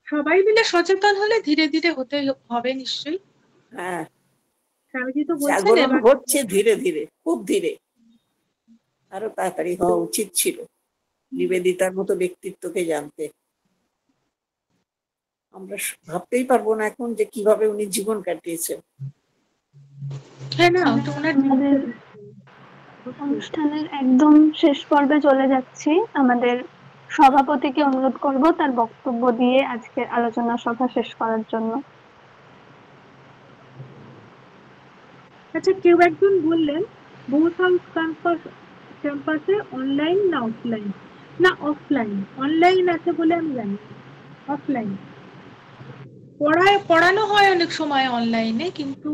সবাই মিলে সচেতন হলে ধীরে ধীরে হতে হবে নিশ্চয়ই। হ্যাঁ, স্বামীজি তো বলছেন জাগরণ হচ্ছে ধীরে ধীরে, খুব ধীরে, আরো তাড়াতাড়ি হওয়া উচিত ছিল নিবেদিতার মতো ব্যক্তিত্বকে জানতে। আমরা ভাবতেই পারবো না এখন যে কিভাবে উনি জীবন কাটিয়েছেন। হ্যাঁ, না আমাদের অনুষ্ঠানের একদম শেষ পর্বে চলে যাচ্ছি। আমাদের সভাপতিকে অনুরোধ করব তার বক্তব্য দিয়ে আজকের আলোচনা সভা শেষ করার জন্য। আচ্ছা, কেউ একজন বললেন বোথ হাউস ক্যাম্পাসে অনলাইন না অফলাইন? না, অফলাইন। অনলাইন আছে বলে আমি জানি, অফলাইন পড়ানো হয় অনেক সময় অনলাইনে, কিন্তু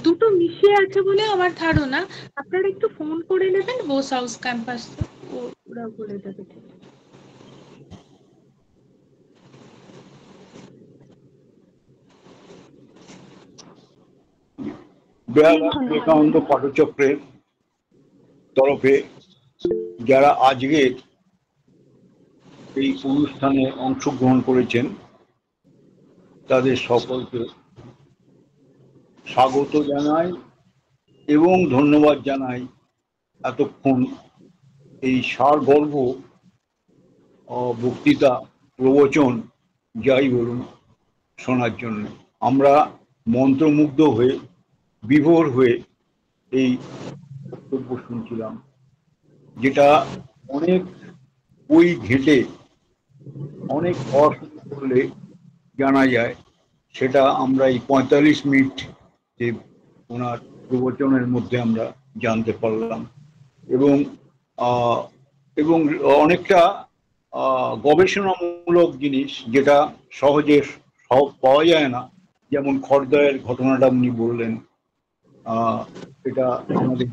দুটো মিশিয়ে আছে বলে আমার ধারণা। আপনারা একটু ফোন করে নেবেন বোথ হাউস ক্যাম্পাস, ওরা বলে দেবে। অনেক বেহালা ধন্যবাদ বিবেকানন্দ ধন্যবাদ। পাঠচক্রের তরফে যারা আজকে এই অনুষ্ঠানে অংশগ্রহণ করেছেন তাদের সকলকে স্বাগত জানাই এবং ধন্যবাদ জানাই এতক্ষণ এই সারগর্ভ বক্তৃতা প্রবচন যাই বলুন শোনার জন্য। আমরা মন্ত্রমুগ্ধ হয়ে বিভোর হয়ে এই বক্তব্য শুনছিলাম, যেটা অনেক বই ঘেঁটে অনেক পড়াশোনা করলে জানা যায়। সেটা আমরা এই ৪৫ মিনিট যে ওনার প্রবচনের মধ্যে আমরা জানতে পারলাম এবং আহ, এবং অনেকটা গবেষণামূলক জিনিস যেটা সহজে সব পাওয়া যায় না। যেমন খড়দহের ঘটনাটা উনি বললেন, এটা আমাদের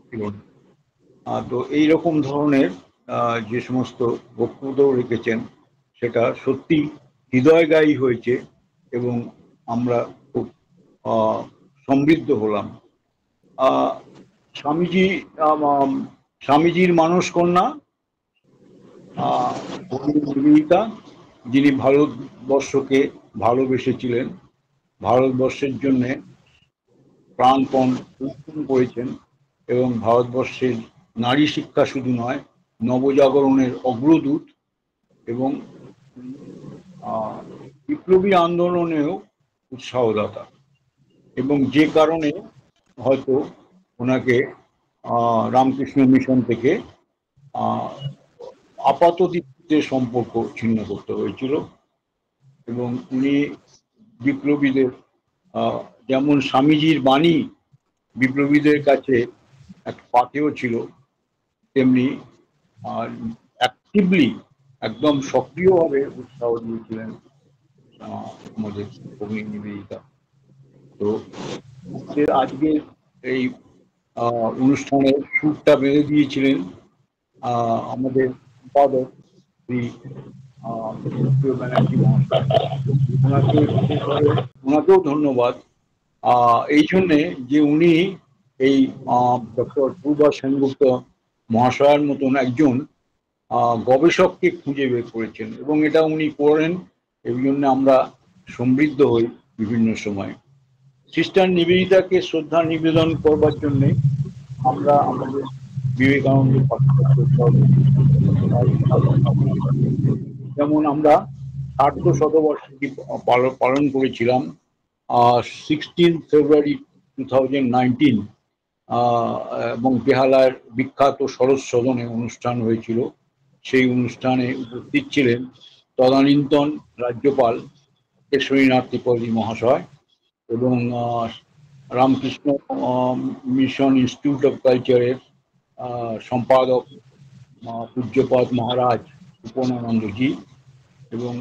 ছিল না। তো এইরকম ধরনের যে সমস্ত বক্তব্য রেখেছেন সেটা সত্যি হৃদয়গায়ী হয়েছে এবং আমরা খুব সমৃদ্ধ হলাম। আহ, স্বামীজি স্বামীজির মানস কন্যা ভগিনী নিবেদিতা, যিনি ভারতবর্ষকে ভালোবেসেছিলেন, ভারতবর্ষের জন্য প্রাণপণ উত্থান করেছেন এবং ভারতবর্ষের নারী শিক্ষা শুধু নয়, নবজাগরণের অগ্রদূত এবং বিপ্লবী আন্দোলনেও উৎসাহদাতা। এবং যে কারণে হয়তো ওনাকে রামকৃষ্ণ মিশন থেকে আপাতদৃষ্টিতে সম্পর্ক ছিন্ন করতে হয়েছিল এবং উনি বিপ্লবীদের যেমন স্বামীজির বাণী বিপ্লবীদের কাছে এক পাথেয় ছিল, তেমনি অ্যাক্টিভলি একদম সক্রিয়ভাবে উৎসাহ দিয়েছিলেন আমাদের ভগিনী নিবেদিতা। তো আমাদের আজকে এই অনুষ্ঠানের সুরটা বেঁধে দিয়েছিলেন আমাদের সম্পাদক শ্রী সুপ্রিয় ব্যানার্জি মহাশয়। ওনাকেও ধন্যবাদ এই জন্যে যে উনি এই ডক্টর পূর্বা সেনগুপ্ত মহাশয়ের মতন একজন গবেষককে খুঁজে বের করেছেন এবং এটা উনি করেন। এই জন্য আমরা সমৃদ্ধ হই বিভিন্ন সময়। সিস্টার নিবেদিতাকে শ্রদ্ধা নিবেদন করবার জন্য আমরা আমাদের বিবেকানন্দ যেমন আমরা ১৫০ শতবর্ষী পালন করেছিলাম 16 ফেব্রুয়ারি 2019 এবং বেহালার বিখ্যাত শরৎ সদনে অনুষ্ঠান হয়েছিল। সেই অনুষ্ঠানে উপস্থিত ছিলেন তদানীন্তন রাজ্যপাল কেশরীনাথ ত্রিপাঠী মহাশয় এবং রামকৃষ্ণ মিশন ইনস্টিটিউট অফ কালচারের সম্পাদক পূজ্যপাদ মহারাজ উপনানন্দজি এবং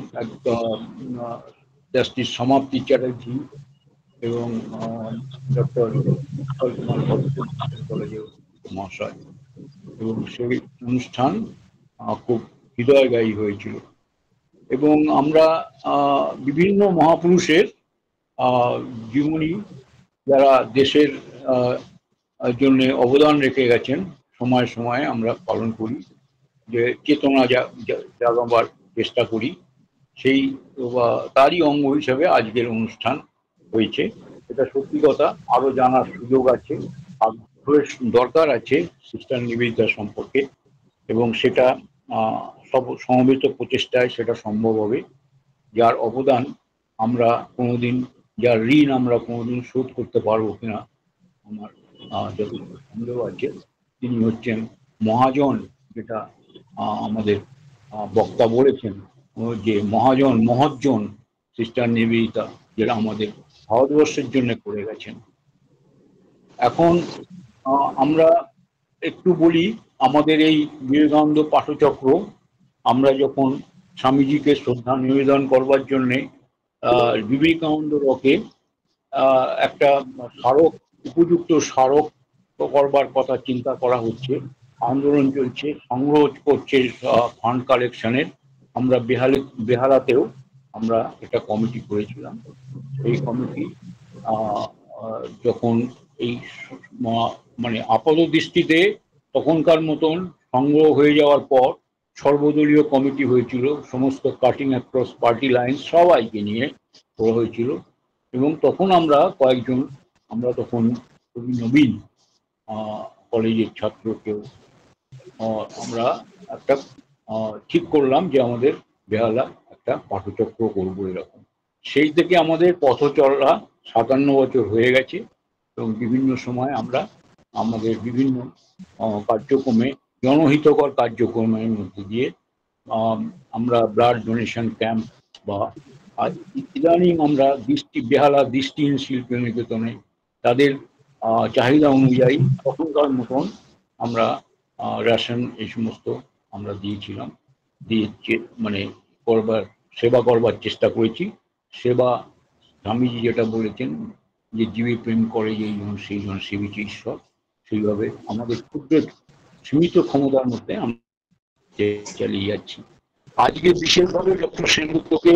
জাস্টিস সমাপ্তি চ্যাটার্জি এবং ডক্টর কুমার কলেজের মহাশয়। এবং সেই অনুষ্ঠান খুব হৃদয়গায়ী হয়েছিল এবং আমরা বিভিন্ন মহাপুরুষের জীবনী যারা দেশের জন্য অবদান রেখে গেছেন সময় সময়ে আমরা পালন করি, যে চেতনা জাগাবার চেষ্টা করি। সেই তারই অঙ্গ হিসাবে আজকের অনুষ্ঠান হয়েছে। এটা সত্যি কথা, আরো জানার সুযোগ আছে, আগ্রহের দরকার আছে সিস্টার নিবেদিতা সম্পর্কে এবং সেটা সমবেত প্রচেষ্টায় সেটা সম্ভব হবে। যার অবদান আমরা কোনোদিন, যার ঋণ আমরা কোনোদিন শোধ করতে পারবো কিনা আমার যথেষ্ট সন্দেহ আছে। তিনি হচ্ছেন মহাজন, যেটা আমাদের বক্তা বলেছেন যে মহাজন সিস্টার নিবেদিতা, যেটা আমাদের ভারতবর্ষের জন্য করে গেছেন। এখন আমরা একটু বলি আমাদের এই বিবেকানন্দ পাঠচক্র, আমরা যখন স্বামীজিকে শ্রদ্ধা নিবেদন করবার জন্যে বিবেকানন্দ রকে একটা স্মারক, উপযুক্ত স্মারক করবার কথা চিন্তা করা হচ্ছে, আন্দোলন চলছে, সংগ্রহ করছে ফান্ড কালেকশনের। আমরা বেহালাতেও আমরা একটা কমিটি করেছিলাম। এই কমিটি যখন এই মানে আপাত দৃষ্টিতে তখনকার মতন সংগ্রহ হয়ে যাওয়ার পর সর্বদলীয় কমিটি হয়েছিল, সমস্ত কাটিং অ্যাক্রস পার্টি লাইন সবাইকে নিয়ে করা হয়েছিল। এবং তখন আমরা কয়েকজন, আমরা তখন খুবই নবীন কলেজের ছাত্র কেউ, আমরা একটা ঠিক করলাম যে আমাদের বেহালা একটা পাঠচক্র করবো এরকম। সেই থেকে আমাদের পথ চলা 57 বছর হয়ে গেছে এবং বিভিন্ন সময় আমরা আমাদের বিভিন্ন কার্যক্রমে, জনহিতকর কার্যক্রমের মধ্যে দিয়ে আমরা ব্লাড ডোনেশন ক্যাম্প বা ইদানিং আমরা বেহালা দৃষ্টিহীন শিল্প নিকেতনে তাদের চাহিদা অনুযায়ী তখনকার মতন আমরা রেশন এই সমস্ত আমরা দিয়েছিলাম, দিয়ে মানে সেবা করবার চেষ্টা করেছি। সেবা, স্বামীজি যেটা বলেছেন যে জীবে প্রেম করে যেইজন সেইজন সেবিছে ঈশ্বর, সেইভাবে আমাদের ক্ষুদ্র সীমিত ক্ষমতার মধ্যে আমরা চালিয়ে যাচ্ছি। আজকে বিশেষভাবে ডক্টর সেনগুপ্তকে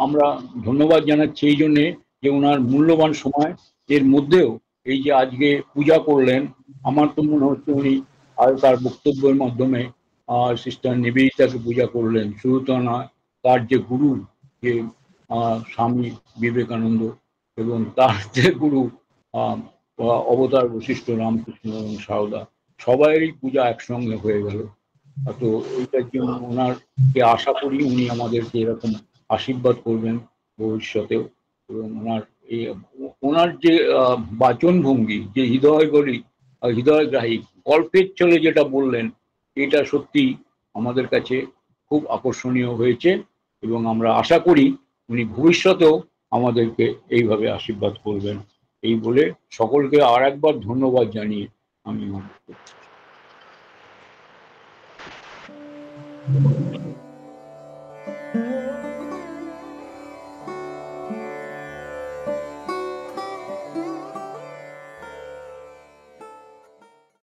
আমরা ধন্যবাদ জানাচ্ছি এই জন্যে যে ওনার মূল্যবান সময় এর মধ্যেও এই যে আজকে পূজা করলেন, আমার তো মনে হচ্ছে উনি আর তার বক্তব্যের মাধ্যমে সিস্টার নিবেদিতাকে পূজা করলেন। শুধু তো নয়, তার যে গুরু, যে স্বামী বিবেকানন্দ এবং তার যে গুরু অবতার বশিষ্ঠ রামকৃষ্ণ এবং সারদা, সবাইয়েরই পূজা একসঙ্গে হয়ে গেল। তো এইটার জন্য ওনারকে আশা করি উনি আমাদেরকে এরকম আশীর্বাদ করবেন ভবিষ্যতেও। এবং ওনার যে বাচন ভঙ্গি, যে হৃদয়গ্রাহী গল্পের চলে যেটা বললেন, এটা সত্যি আমাদের কাছে খুব আকর্ষণীয় হয়েছে এবং আমরা আশা করি উনি ভবিষ্যতেও আমাদেরকে এইভাবে আশীর্বাদ করবেন। এই বলে সকলকে আর একবার ধন্যবাদ জানিয়ে আমি